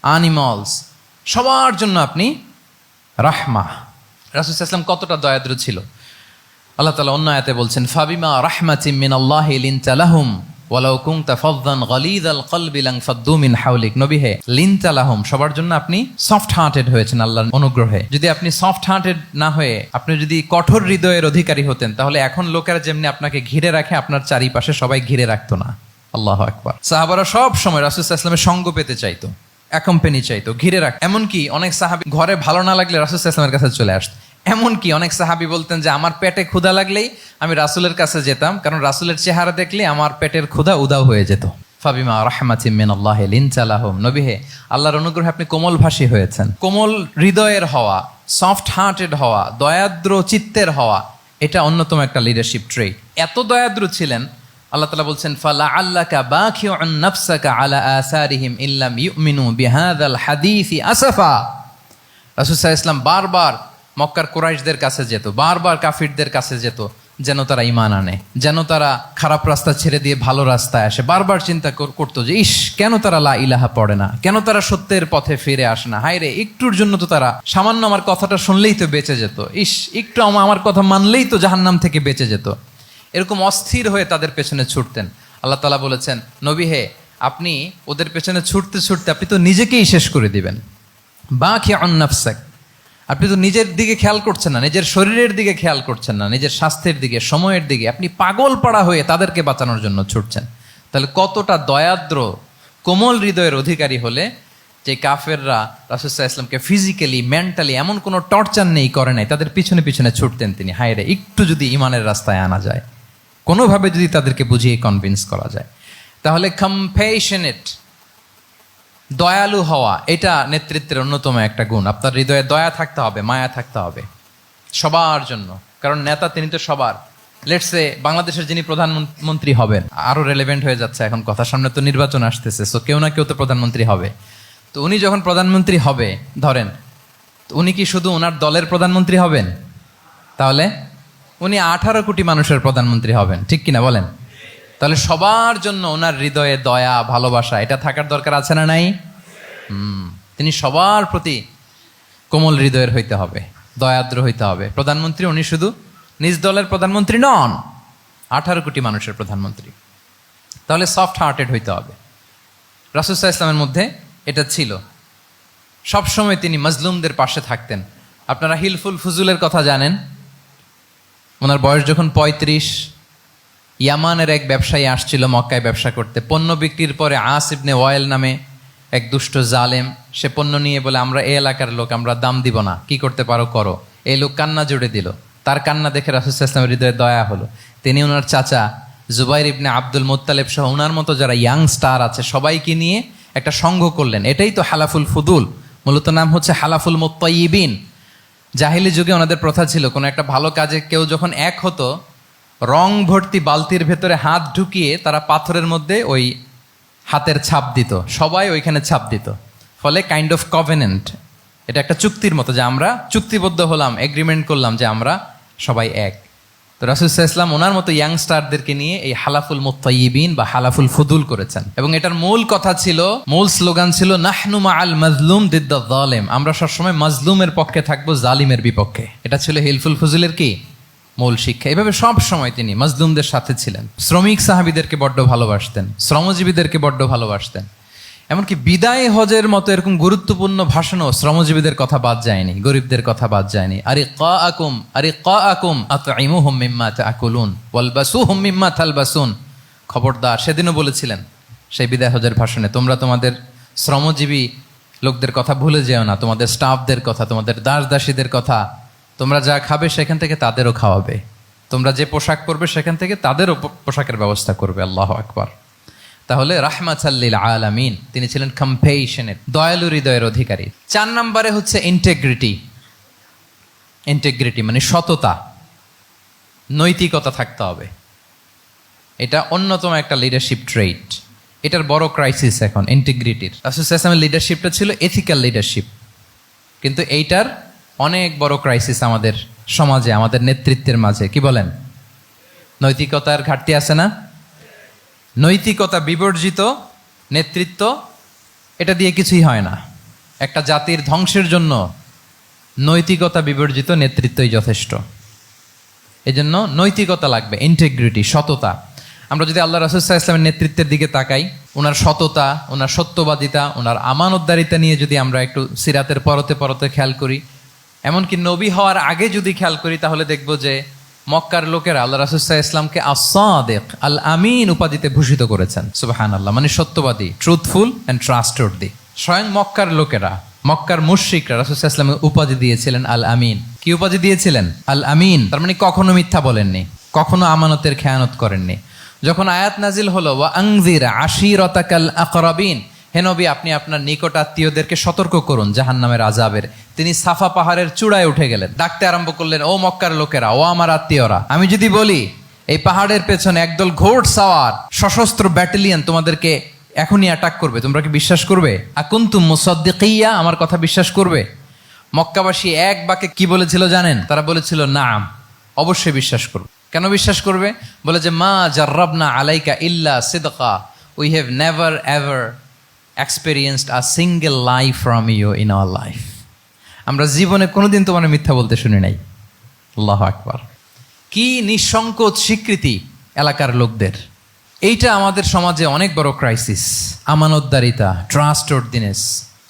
অ্যানিমালস, সবার জন্য আপনি রাহমা। রাসূল সাল্লাল্লাহু আলাইহি ওয়াসাল্লাম কতটা দয়াদ্র ছিল। আল্লাহ তাআলা অন্য আয়াতে বলছেন, ফাবিমা রাহমাতিম মিনাল্লাহি লিনতা লাহুম ওয়ালাউ কুনতা ফাযযান গালিযাল কলবি লানফাদ্দু মিন হাওলিক। নবী হে, লিনতা লাহুম, সবার জন্য আপনি সফট হার্টেড হয়েছেন আল্লাহর অনুগ্রহে। যদি আপনি সফট হার্টেড না হয়ে আপনি যদি কঠোর হৃদয়ের অধিকারী হতেন, তাহলে এখন লোকেরা যেমনি আপনাকে ঘিরে রাখে, আপনার চারিপাশে সবাই ঘিরে রাখতো না। আল্লাহু আকবার। সাহাবারা সব সময় রাসূল সাল্লাল্লাহু আলাইহি ওয়াসাল্লামের সঙ্গ পেতে চাইতো, অ্যাকম্পানি চাইতো, ঘিরে রাখ। এমনকি অনেক সাহাবী ঘরে ভালো না লাগলে রাসূল সাল্লাল্লাহু আলাইহি ওয়াসাল্লামের কাছে চলে আসতো। এমনকি অনেক সাহাবী বলতেন যে আমার পেটে ক্ষুধা লাগলেই আমি রাসূলের কাছে যেতাম, কারণ রাসূলের চেহারা দেখলে আমার পেটের ক্ষুধা উধাও হয়ে যেত। ফাবিমা রাহমাতিম মিনাল্লাহি লিনতা লাহুম। নবী হে, আল্লাহর অনুগ্রহে আপনি কোমলভাষী হয়েছেন। কোমল হৃদয়ের হওয়া, সফট হার্টেড হওয়া, দয়াদ্র চিত্তের হওয়া, এটা অন্যতম একটা লিডারশিপ ট্রেট। এত দয়াদ্র ছিলেন, আল্লাহ তাআলা বলছেন, ফালা আল্লাকা বাখিউন নাফসাকা আলা আসারিহিম ইল্লাম ইউমিনু বিহাযাল হাদীসি আসাফা। রাসূল সাল্লাল্লাহু আলাইহি ওয়াসাল্লাম বারবার মক্কার কুরাইশদের কাছে যেত, বারবার কাফিরদের কাছে যেত, যেন তারা ঈমান আনে, যেন তারা খারাপ রাস্তা ছেড়ে দিয়ে ভালো রাস্তায় আসে। বারবার চিন্তা করতো যে ইস, কেন তারা লা ইলাহা পড়ে না, কেন তারা সত্যের পথে ফিরে আসে না। হায় রে, একটুর জন্য তো তারা সামান্য আমার কথাটা শুনলেই তো বেঁচে যেত, ইস একটু আমার কথা মানলেই তো জাহান্নাম থেকে বেঁচে যেত। এরকম অস্থির হয়ে তাদের পেছনে ছুটতেন। আল্লাহ তাআলা বলেছেন, নবী হে, আপনি ওদের পেছনে ছুটতে ছুটতে আপনি তো নিজেকেই শেষ করে দিবেন। বাখিউন নাফসাক, আপনি তো নিজের দিকে খেয়াল করছেন না, নিজের শরীরের দিকে খেয়াল করছেন না, নিজের স্বাস্থ্যের দিকে, সময়ের দিকে, আপনি পাগল পাড়া হয়ে তাদেরকে বাঁচানোর জন্য ছুটছেন। তাহলে কতটা দয়াদ্র কোমল হৃদয়ের অধিকারী হলে যে কাফেররা রাসূল সাল্লাল্লাহু আলাইহি ওয়াসাল্লামকে ফিজিক্যালি, মেন্টালি এমন কোনো টর্চার নেই, করে নাই, তাদের পিছনে পিছনে ছুটতেন তিনি। হায় রে, একটু যদি ইমানের রাস্তায় আনা যায়, কোনোভাবে যদি তাদেরকে বুঝিয়ে কনভিন্স করা যায়। তাহলে কম্প্যাশনেট, দয়ালু হওয়া, এটা নেতৃত্বের অন্যতম একটা গুণ। আপনার হৃদয়ে দয়া থাকতে হবে, মায়া থাকতে হবে সবার জন্য, কারণ নেতা তিনি তো সবার। লেটসে বাংলাদেশের যিনি প্রধানমন্ত্রী হবেন, আরো রেলেভেন্ট হয়ে যাচ্ছে এখন কথা, সামনে তো নির্বাচন আসতেছে, সো কেউ না কেউ তো প্রধানমন্ত্রী হবে। তো উনি যখন প্রধানমন্ত্রী হবে ধরেন, তো উনি কি শুধু ওনার দলের প্রধানমন্ত্রী হবেন? তাহলে উনি 18 কোটি মানুষের প্রধানমন্ত্রী হবেন, ঠিক কিনা বলেন? তাহলে সবার জন্য ওনার হৃদয়ে দয়া, ভালোবাসা, এটা থাকার দরকার আছে না নাই? তিনি সবার প্রতি কোমল হৃদয়ের হইতে হবে, দয়াদ্র হইতে হবে। প্রধানমন্ত্রী উনি শুধু নিজ দলের প্রধানমন্ত্রী নন, 18 কোটি মানুষের প্রধানমন্ত্রী। তাহলে সফট হার্টেড হইতে হবে। রাসূল সাল্লাল্লাহু আলাইহি ওয়াসাল্লামের মধ্যে এটা ছিল। সবসময় তিনি মাজলুমদের পাশে থাকতেন। আপনারা হিলফুল ফুজুলের কথা জানেন। ওনার বয়স যখন 35, ইয়ামানের এক ব্যবসায়ী আসছিল মক্কায় ব্যবসা করতে। পণ্য বিক্রির পরে আস ইবনে ওয়াইল নামে এক দুষ্ট জালেম, সে পণ্য নিয়ে বলে আমরা এই এলাকার লোক, আমরা দাম দিব না, কি করতে পারো করো। এই লোক কান্না জুড়ে দিল। তার কান্না দেখে রাসূল সাল্লাল্লাহু আলাইহি ওয়াসাল্লামের হৃদয়ে দয়া হলো। তিনি ওনার চাচা জুবাইর ইবনে আব্দুল মুত্তালিব সহ ওনার মতো যারা ইয়াং স্টার আছে সবাইকে নিয়ে একটা সংঘ করলেন। এটাই তো হালাফুল ফুদুল, মূলত নাম হচ্ছে হালাফুল মুত্তাইয়িবিন। জাহিলি যুগে ওনাদের প্রথা ছিল, কোনো একটা ভালো কাজে কেউ যখন এক হতো, রং ভর্তি বালতির ভেতরে হাত ঢুকিয়ে তারা পাথরের মধ্যে ওই হাতের ছাপ দিত, সবাই ওইখানে ছাপ দিত। ফলে কাইন্ড অফ কভেনেন্ট, এটা একটা চুক্তির মতো যে আমরা চুক্তিবদ্ধ হলাম, এগ্রিমেন্ট করলাম যে আমরা সবাই এক। তো রাসূল সাল্লাল্লাহু আলাইহি ওয়াসাল্লাম ওনার মতো ইয়াংস্টারদেরকে নিয়ে এই হালাফুল মুত্তাইয়িবিন বা হালাফুল ফুদুল করেছেন। এবং এটার মূল কথা ছিল, মূল স্লোগান ছিল নাহনু মাআল মাজলুম দিদ্দা যালিম, আমরা সবসময় মাজলুমের পক্ষে থাকবো, জালিমের বিপক্ষে। এটা ছিল হিলফুল ফুজুলের কি মূল শিক্ষা। এভাবে সব সময় তিনি মাজলুমদের সাথে ছিলেন। শ্রমিক সাহাবীদেরকে বড্ড ভালোবাসতেন, শ্রমজীবীদেরকে বড্ড ভালোবাসতেন। এমনকি বিদায় হজের মতো এরকম গুরুত্বপূর্ণ ভাষণও শ্রমজীবীদের কথা বাদ যায়নি, গরিবদের কথা বাদ যায়নি। আরিকাআকুম আতঈমুহুম মিম্মা তাআকুলুন ওয়ালবাসুহুম মিম্মা তালবাসুন। খবরদার, সেদিনও বলেছিলেন সেই বিদায় হজের ভাষণে, তোমরা তোমাদের শ্রমজীবী লোকদের কথা ভুলে যেও না, তোমাদের স্টাফদের কথা, তোমাদের দাস দাসীদের কথা। তোমরা যা খাবে সেখান থেকে তাদেরও খাওয়াবে, তোমরা যে পোশাক পরবে সেখান থেকে তাদেরও পোশাকের ব্যবস্থা করবে। আল্লাহু আকবার। তাহলে রাহমাতাল লিল আলামিন, তিনি ছিলেন কম্পেশনেট, দয়ালু হৃদয়ের অধিকারী। 4 নম্বরে হচ্ছে ইন্টেগ্রিটি। ইন্টেগ্রিটি মানে সততা, নৈতিকতা থাকতে হবে। এটা অন্যতম একটা লিডারশিপ ট্রেইট। এটার বড় ক্রাইসিস এখন ইন্টিগ্রিটির। রাসূল সাল্লাল্লাহু আলাইহি ওয়াসাল্লামের লিডারশিপটা ছিল এথিক্যাল লিডারশিপ, কিন্তু এইটার অনেক বড় ক্রাইসিস আমাদের সমাজে, আমাদের নেতৃত্বের মাঝে। কি বলেন? নৈতিকতার ঘাটতি আছে না? নৈতিকতা বিবর্জিত নেতৃত্ব, এটা দিয়ে কিছুই হয় না। একটা জাতির ধ্বংসের জন্য নৈতিকতা বিবর্জিত নেতৃত্বই যথেষ্ট। এজন্য নৈতিকতা লাগবে, ইন্টিগ্রিটি, সততা। আমরা যদি আল্লাহ রাসূল সাল্লাল্লাহু আলাইহি ওয়াসাল্লামের নেতৃত্বের দিকে তাকাই, ওনার সততা, ওনার সত্যবাদিতা, ওনার আমানতদারিতা নিয়ে যদি আমরা একটু সিরাতের পরতে পরতে খেয়াল করি, এমনকি নবী হওয়ার আগে যদি খেয়াল করি, তাহলে দেখব যে মক্কার লোকেরা আল্লাহ রাসূল সাল্লাল্লাহু আলাইহি ওয়াসাল্লামকে আস-সাদিক, আল আমিন উপাধিতে ভূষিত করেছেন। সুবহানাল্লাহ, মানে সত্যবাদী, ট্রুথফুল অ্যান্ড ট্রাস্টওয়ার্দি। স্বয়ং মক্কার লোকেরা, মক্কার মুশরিকরা রাসূল সাল্লাল্লাহু আলাইহি ওয়াসাল্লামকে উপাধি দিয়েছিলেন আল আমিন। কি উপাধি দিয়েছিলেন? আল আমিন। তার মানে কখনো মিথ্যা বলেননি, কখনো আমানতের খেয়ানত করেননি। যখন আয়াত নাজিল হলো ওয়া আনজির আশিরাতাকাল আকরাবিন, হে নবী আপনি আপনার নিকট আত্মীয়দেরকে সতর্ক করুন জাহান্নামের আযাবের, তিনি সাফা পাহাড়ের চূড়ায় উঠে গেলেন, ডাকতে আরম্ভ করলেন, ও মক্কার লোকেরা, ও আমার আত্মীয়রা, আমি যদি বলি এই পাহাড়ের পেছনে একদল ঘোড় সাওয়ার সশস্ত্র ব্যাটালিয়ন তোমাদেরকে এখনই অ্যাটাক করবে, তোমরা কি বিশ্বাস করবে? আকুনতুম মুসাদ্দিকিয়া, আমার কথা বিশ্বাস করবে? মক্কাবাসী এক বাক্যে কি বলেছিল জানেন? তারা বলেছিল নাম, অবশ্যই বিশ্বাস করব। কেন বিশ্বাস করবে? বলে যে মা জাররাবনা আলাইকা ইল্লা সিদকা, we have never ever experienced a single lie from you in our life. আমরা জীবনে কোনোদিন তোমার মিথ্যা বলতে শুনি নাই। আল্লাহু আকবার। কি নিঃসংকোচ স্বীকৃতি এলাকার লোকদের। এইটা আমাদের সমাজে অনেক বড় ক্রাইসিস, আমানতদারিতা, ট্রাস্টওয়ার্দিনেস।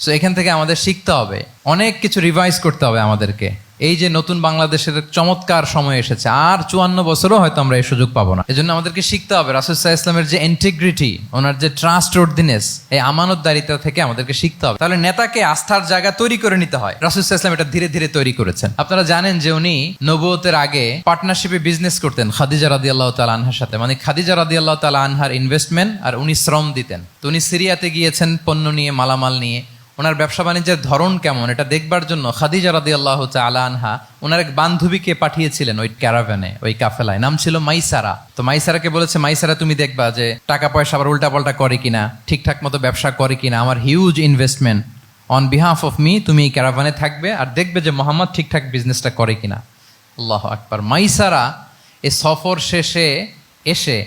সো এখান থেকে আমাদের শিখতে হবে, অনেক কিছু রিভাইজ করতে হবে আমাদেরকে। এই যে নতুন বাংলাদেশের চমৎকার সময় এসেছে, আর 54 বছরও হয়তো আমরা এই সুযোগ পাবো না। এজন্য আমাদেরকে শিখতে হবে রাসূল সাল্লাল্লাহু আলাইহি ওয়াসাল্লামের যে ইন্টিগ্রিটি, ওনার যে ট্রাস্টওয়ার্দিনেস, এই আমানতদারিতা থেকে আমাদেরকে শিখতে হবে। তাহলে নেতাকে আস্থার জায়গা তৈরি করে নিতে হয়। রাসূল সাল্লাল্লাহু আলাইহি ওয়াসাল্লাম এটা ধীরে ধীরে তৈরি করেছেন। আপনারা জানেন যে উনি নবুয়তের আগে পার্টনারশিপে বিজনেস করতেন খাদিজা রাদিয়াল্লাহু তাআলা আনহার সাথে, মানে খাদিজা রাদিয়াল্লাহু তাআলা আনহার ইনভেস্টমেন্ট আর উনি শ্রম দিতেন। তো উনি সিরিয়াতে গিয়েছেন পণ্য নিয়ে, মালামাল নিয়ে। ওনার ব্যবসা বাণিজ্যের ধরন কেমন এটা দেখবার জন্য খাদিজা রাদিয়াল্লাহু তাআলা আনহা ওনার এক বান্ধবীকে পাঠিয়েছিলেন ওই ক্যারাভ্যানে, ওই কাফেলায়। নাম ছিল মাইসারা। তো মাইসারাকে বলেছে, মাইসারা তুমি দেখবা যে টাকা পয়সা আবার উল্টাপাল্টা করে কিনা, ঠিকঠাক মতো ব্যবসা করে কিনা, আমার huge investment, on behalf of me তুমি এই ক্যারাভ্যানে থাকবে আর দেখবে যে মোহাম্মদ ঠিকঠাক বিজনেসটা করে কিনা। আল্লাহু আকবার। মাইসারা এই সফর শেষে এসে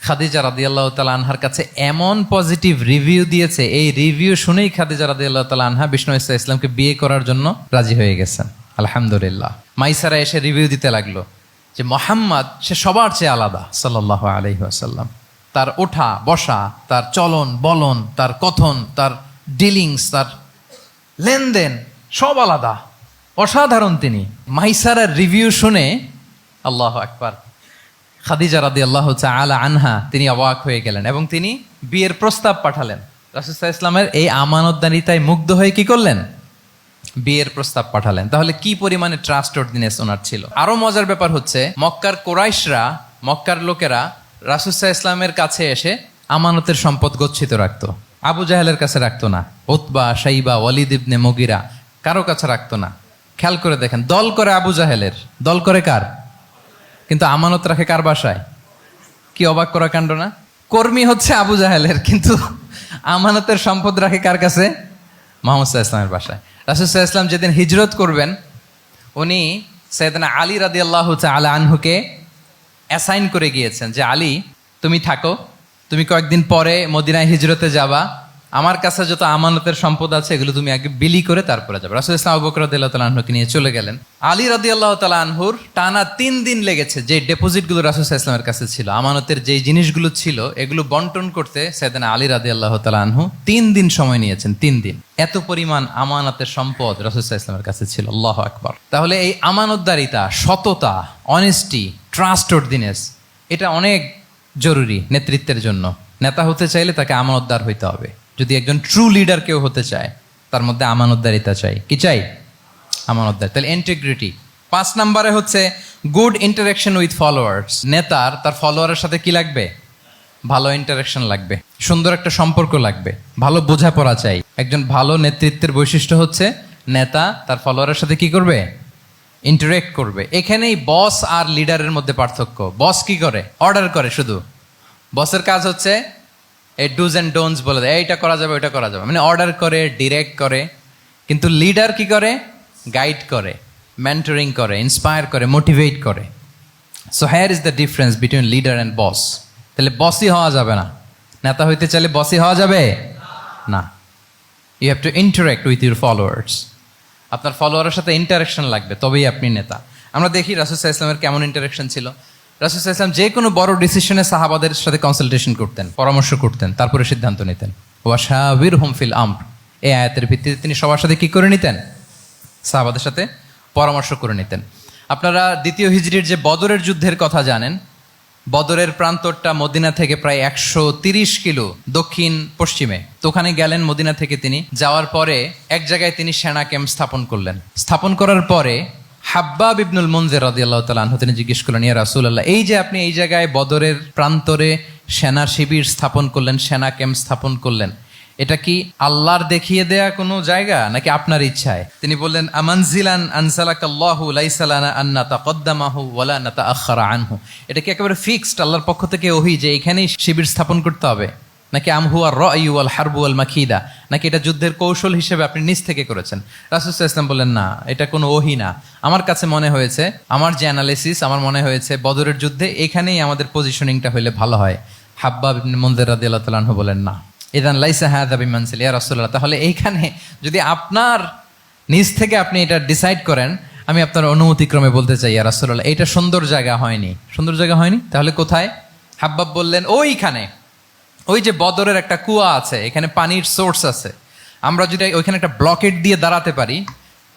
খাদিজা রাদিয়াল্লাহু তাআলা আনহার কাছে এমন পজিটিভ রিভিউ দিয়েছে, এই রিভিউ শুনেই খাদিজা রাদিয়াল্লাহু তাআলা আনহা বিষ্ণু ইসলামকে বিয়ে করার জন্য রাজি হয়ে গেছেন। আলহামদুলিল্লাহ। মাইসারা এসে রিভিউ দিতে লাগলো যে মোহাম্মদ সে সবার চেয়ে আলাদা সাল্লাল্লাহু আলাইহি ওয়াসাল্লাম। তার ওঠা বসা, তার চলন বলন, তার কথন, তার ডিলিংস, তার লেনদেন সব আলাদা, অসাধারণ তিনি। মাইসারার রিভিউ শুনে আল্লাহু আকবার, খাদিজা রাদিয়াল্লাহু তাআলা আনহা তিনি অবাক হয়ে গেলেন এবং তিনি বিয়ের প্রস্তাব পাঠালেন। রাসূল সাল্লাল্লাহু আলাইহি ওয়াসাল্লামের এই আমানতদারিতায় মুগ্ধ হয়ে কি করলেন? বিয়ের প্রস্তাব পাঠালেন। তাহলে কি পরিমাণে ট্রাস্টওয়ার্দিনেস ওনার ছিল। আরো মজার ব্যাপার হচ্ছে মক্কার কুরাইশরা, মক্কার লোকেরা রাসূল সাল্লাল্লাহু আলাইহি ওয়াসাল্লামের কাছে এসে আমানতের সম্পদ গচ্ছিত রাখতো। আবু জাহেলের কাছে রাখতো না, উতবা, শাইবা, ওয়ালিদ ইবনে মুগিরা কারো কাছে রাখতো না। খেয়াল করে দেখেন, দল করে আবু জাহেলের, দল করে কার? কিন্তু আমানত রাখে কার বাসায়? কি অবাক করা কাণ্ড না? কর্মী হচ্ছে আবু জাহেলের, কিন্তু আমানতের সম্পদ রাখে কার কাছে? মুহাম্মদ সাল্লাল্লাহু আলাইহি ওয়াসাল্লামের বাসায়। রাসূল সাল্লাল্লাহু আলাইহি ওয়াসাল্লাম যেদিন হিজরত করবেন, উনি সাইয়েদনা আলী রাদিয়াল্লাহু তাআলা আনহুকে অ্যাসাইন করে গিয়েছেন যে আলী তুমি থাকো, তুমি কয়েকদিন পরে মদিনায় হিজরতে যাবা, আমার কাছে যত আমানতের সম্পদ আছে এগুলো তুমি আগে বিলি করে তারপরে যাবে। রাসূল সাল্লাল্লাহু আলাইহি ওয়াসাল্লাম আবু বকর রাদিয়াল্লাহু তাআলা আনহুকে নিয়ে চলে গেলেন। আলী রাদিয়াল্লাহু তাআলা আনহুর টানা 3 দিন লেগেছে যে ডেপোজিটগুলো রাসূল সাল্লাল্লাহু আলাইহি ওয়াসাল্লামের কাছে ছিল, আমানতের যেই জিনিসগুলো ছিল এগুলো বন্টন করতে সাইয়েদনা আলী রাদিয়াল্লাহু তাআলা আনহু 3 দিন সময় নিয়েছেন। 3 দিন। এত পরিমাণ আমানতের সম্পদ রাসূল সাল্লাল্লাহু আলাইহি ওয়াসাল্লামের কাছে ছিল। আল্লাহু আকবার। তাহলে এই আমানতদারিতা, সততা, অনেস্টি, ট্রাস্টওয়ার্দিনেস এটা অনেক জরুরি নেতৃত্বের জন্য। নেতা হতে চাইলে তাকে আমানতদার হইতে হবে। যদি একজন ট্রু লিডার কেউ হতে চায় তার মধ্যে আমানতদারিতা চাই। কি চাই? আমানতদার। তাহলে ইন্টিগ্রিটি। 5 নম্বরে হচ্ছে গুড ইন্টারাকশন উইথ ফলোয়ার্স। নেতার তার ফলোয়ারের সাথে কি লাগবে? ভালো ইন্টারাকশন লাগবে, সুন্দর একটা সম্পর্ক লাগবে, ভালো বোঝাপড়া চাই। একজন ভালো নেতৃত্বের বৈশিষ্ট্য হচ্ছে নেতা তার ফলোয়ারের সাথে কি করবে? ইন্টারেক্ট করবে। এখানেই বস আর লিডারের মধ্যে পার্থক্য। বস কি করে? অর্ডার করে শুধু। বসের কাজ হচ্ছে এই ডুজ অ্যান্ড ডোন্টস বলে দেয়, এইটা করা যাবে ওইটা করা যাবে, মানে অর্ডার করে, ডিরেক্ট করে। কিন্তু লিডার কি করে? গাইড করে, মেন্টরিং করে, ইন্সপায়ার করে, মোটিভেট করে। So here is the difference between leader and boss. তাহলে বসই হওয়া যাবে না। নেতা হইতে চাইলে বসই হওয়া যাবে না। You have to interact with your followers. আপনার ফলোয়ারের সাথে ইন্টারাকশন লাগবে, তবেই আপনি নেতা। আমরা দেখি রাসূল সাল্লাল্লাহু আলাইহি ওয়াসাল্লামের কেমন ইন্টারাকশন ছিল। রাসূল সাল্লাল্লাহু আলাইহি ওয়াসাল্লাম যে কোনো বড় ডিসিশনে সাহাবাদের সাথে কনসালটেশন করতেন, পরামর্শ করতেন, তারপরে সিদ্ধান্ত নিতেন। ওয়াশাবিরহুম ফিল আমর, এই আয়াতের ভিত্তিতে তিনি সবার সাথে কি করে নিতেন? সাহাবাদের সাথে পরামর্শ করে নিতেন। আপনারা দ্বিতীয় হিজরির যে বদরের যুদ্ধের কথা জানেন। বদরের প্রান্তরটা মদিনা থেকে প্রায় 130 কিলো দক্ষিণ পশ্চিমে। তো ওখানে গেলেন মদিনা থেকে। তিনি যাওয়ার পরে এক জায়গায় তিনি সেনা ক্যাম্প স্থাপন করলেন। স্থাপন করার পরে হাব্বাব ইবনুল মুনজির রাদিয়াল্লাহু তাআলা আনহু তিনি জিজ্ঞেস করলেন, ইয়া রাসূলুল্লাহ, এই যে আপনি এই জায়গায় বদরের প্রান্তরে সেনা শিবির স্থাপন করলেন, সেনা ক্যাম্প স্থাপন করলেন, এটা কি আল্লাহর দেখিয়ে দেয়া কোনো জায়গা নাকি আপনার ইচ্ছায়? তিনি বললেন, আমানজিলান আনসালাকাল্লাহু লাইসা লানা আন নাতাকদ্দামাহু ওয়ালা নাতাআখারা আনহু। এটা কি একেবারে ফিক্সড আল্লাহর পক্ষ থেকে ওহী যে এখানেই শিবির স্থাপন করতে হবে, নাকি আমহুয়া রায়ু ওয়াল হারবু ওয়াল মাকিদা, নাকি এটা যুদ্ধের কৌশল হিসেবে আপনি নিজ থেকে করেছেন? রাসূল সাল্লাল্লাহু আলাইহি ওয়াসাল্লাম বললেন, না, এটা কোনো ওহী না। আমার কাছে মনে হয়েছে, আমার যে অ্যানালিসিস, আমার মনে হয়েছে বদরের যুদ্ধে এখানেই আমাদের পজিশনিংটা হইলে ভালো হয়। হাব্বাব ইবনে মুনজির রাদিয়াল্লাহু তাআলা আনহু বলেন, না, ইদান লাইসা হাযা বিমানসিল ইয়া রাসূলুল্লাহ, তাহলে এইখানে যদি আপনার নিজ থেকে আপনি এটা ডিসাইড করেন, আমি আপনার অনুমতিক্রমে বলতে চাই ইয়া রাসূলুল্লাহ, এটা সুন্দর জায়গা হয়নি। সুন্দর জায়গা হয়নি? তাহলে কোথায়? হাব্বাব বললেন, ওইখানে, ওই যে বদরের একটা কুয়া আছে, এখানে পানির সোর্স আছে। আমরা যদি ওইখানে একটা ব্লকেট দিয়ে দাঁড়াতে পারি,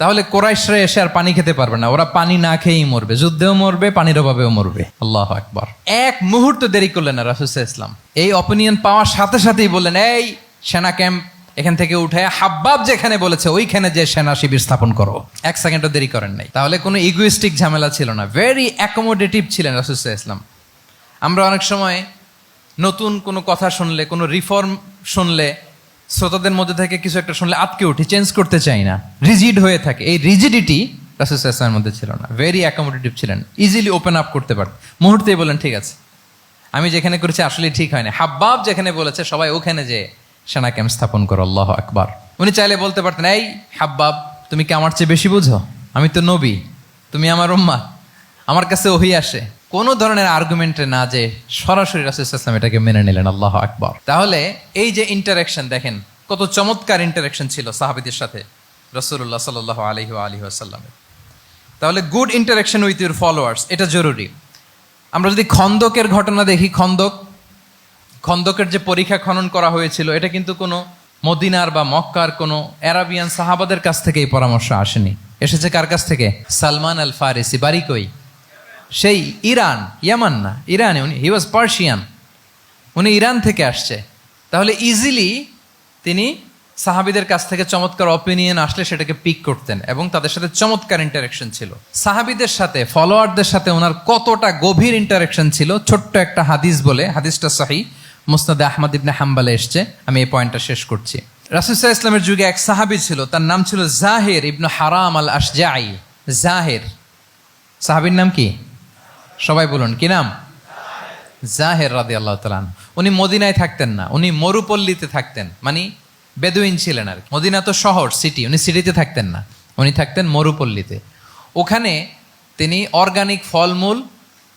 তাহলে কোরাইশরা এসে আর পানি খেতে পারবে না। ওরা পানি না খেয়েই মরবে, যুদ্ধেও মরবে, পানির অভাবেও মরবে। আল্লাহু আকবার। এক মুহূর্ত দেরি করলেন না রাসূল সাল্লাল্লাহু আলাইহি ওয়াসাল্লাম। এই অপিনিয়ন পাওয়ার সাথে সাথেই বললেন, এই সেনা ক্যাম্প এখান থেকে উঠে হাব্বাব যেখানে বলেছে ওইখানে যে সেনা শিবির স্থাপন করো। 1 সেকেন্ডও দেরি করেন নাই। তাহলে কোনো ইগোইস্টিক ঝামেলা ছিল না। ভেরি অ্যাকোমোডেটিভ ছিলেন রাসূল সাল্লাল্লাহু আলাইহি ওয়াসাল্লাম। আমরা অনেক সময় নতুন কোনো কথা শুনলে, কোনো রিফর্ম শুনলে, শ্রোতাদের মধ্যে থেকে কিছু একটা শুনলে আটকে উঠি, চেঞ্জ করতে চাই না, রিজিড হয়ে থাকে। এই রিজিডিটি রাসূল সাল্লাল্লাহু আলাইহি ওয়াসাল্লামের মধ্যে ছিল না। ভেরি অ্যাকোমোডেটিভ ছিলেন, ইজিলি ওপেন আপ করতে পারতেন। মুহূর্তেই বলেন, ঠিক আছে, আমি যেখানে করেছি আসলে ঠিক হয় না। হাব্বাব যেখানে বলেছে সবাই ওখানে যে সেনা ক্যাম্প স্থাপন করো। আল্লাহু আকবার। উনি চাইলে বলতে পারতেন, এই হাব্বাব, তুমি কি আমার চেয়ে বেশি বুঝো? আমি তো নবী, তুমি আমার উম্মাহ, আমার কাছে ওহী আসে। কোনো ধরনের আর্গুমেন্টে না যে সরাসরি রাসূল সাল্লাল্লাহু আলাইহি ওয়াসাল্লাম এটাকে মেনে নিলেন। আল্লাহু আকবার। তাহলে এই যে ইন্টারাকশন দেখেন, কত চমৎকার ইন্টারাকশন ছিল সাহাবীদের সাথে রাসূলুল্লাহ সাল্লাল্লাহু আলাইহি ওয়া আলিহি ওয়াসাল্লামের। তাহলে good interaction with your followers, এটা জরুরি। আমরা যদি খন্দকের ঘটনা দেখি, খন্দকের যে পরীক্ষা খনন করা হয়েছিল, এটা কিন্তু কোনো মদিনার বা মক্কার কোনো আরাবিয়ান সাহাবাদের কাছ থেকে এই পরামর্শ আসেনি। এসেছে কার কাছ থেকে? সালমান আল ফারিসি। বাড়ি কই? সেই ইরান, ইয়ামান না, ইরানে, উনি হি ওয়াজ পার্সিয়ান, উনি ইরান থেকে আসছে। তাহলে ইজিলি তিনি সাহাবিদের কাছ থেকে চমৎকার অপিনিয়ন আসলে সেটাকে পিক করতেন এবং তাদের সাথে চমৎকার ইন্টারাকশন ছিল। সাহাবিদের সাথে, ফলোয়ারদের সাথে ওনার কতটা গভীর ইন্টারাকশন ছিল, ছোট্ট একটা হাদিস বলে, হাদিসটা সহিহ মুসনাদে আহমদ ইবনে হাম্বালে এসছে, আমি এই পয়েন্টটা শেষ করছি। রাসূল সাল্লাল্লাহু আলাইহি ওয়াসাল্লামের যুগে এক সাহাবী ছিল, তার নাম ছিল জাহির ইবনে হারাম আল আশজাঈ। জাহির, সাহাবীর নাম কি? সবাই বলুন, কি নাম? জাহির রাদিয়াল্লাহু তাআলা আনহু। উনি মদিনায় থাকতেন না, উনি মরুপল্লীতে থাকতেন, মানে বেদুইন ছিলেন আর কি। মদিনা তো শহর, সিটি, উনি সিটিতে থাকতেন না, উনি থাকতেন মরুপল্লীতে। ওখানে তিনি অর্গানিক ফলমূল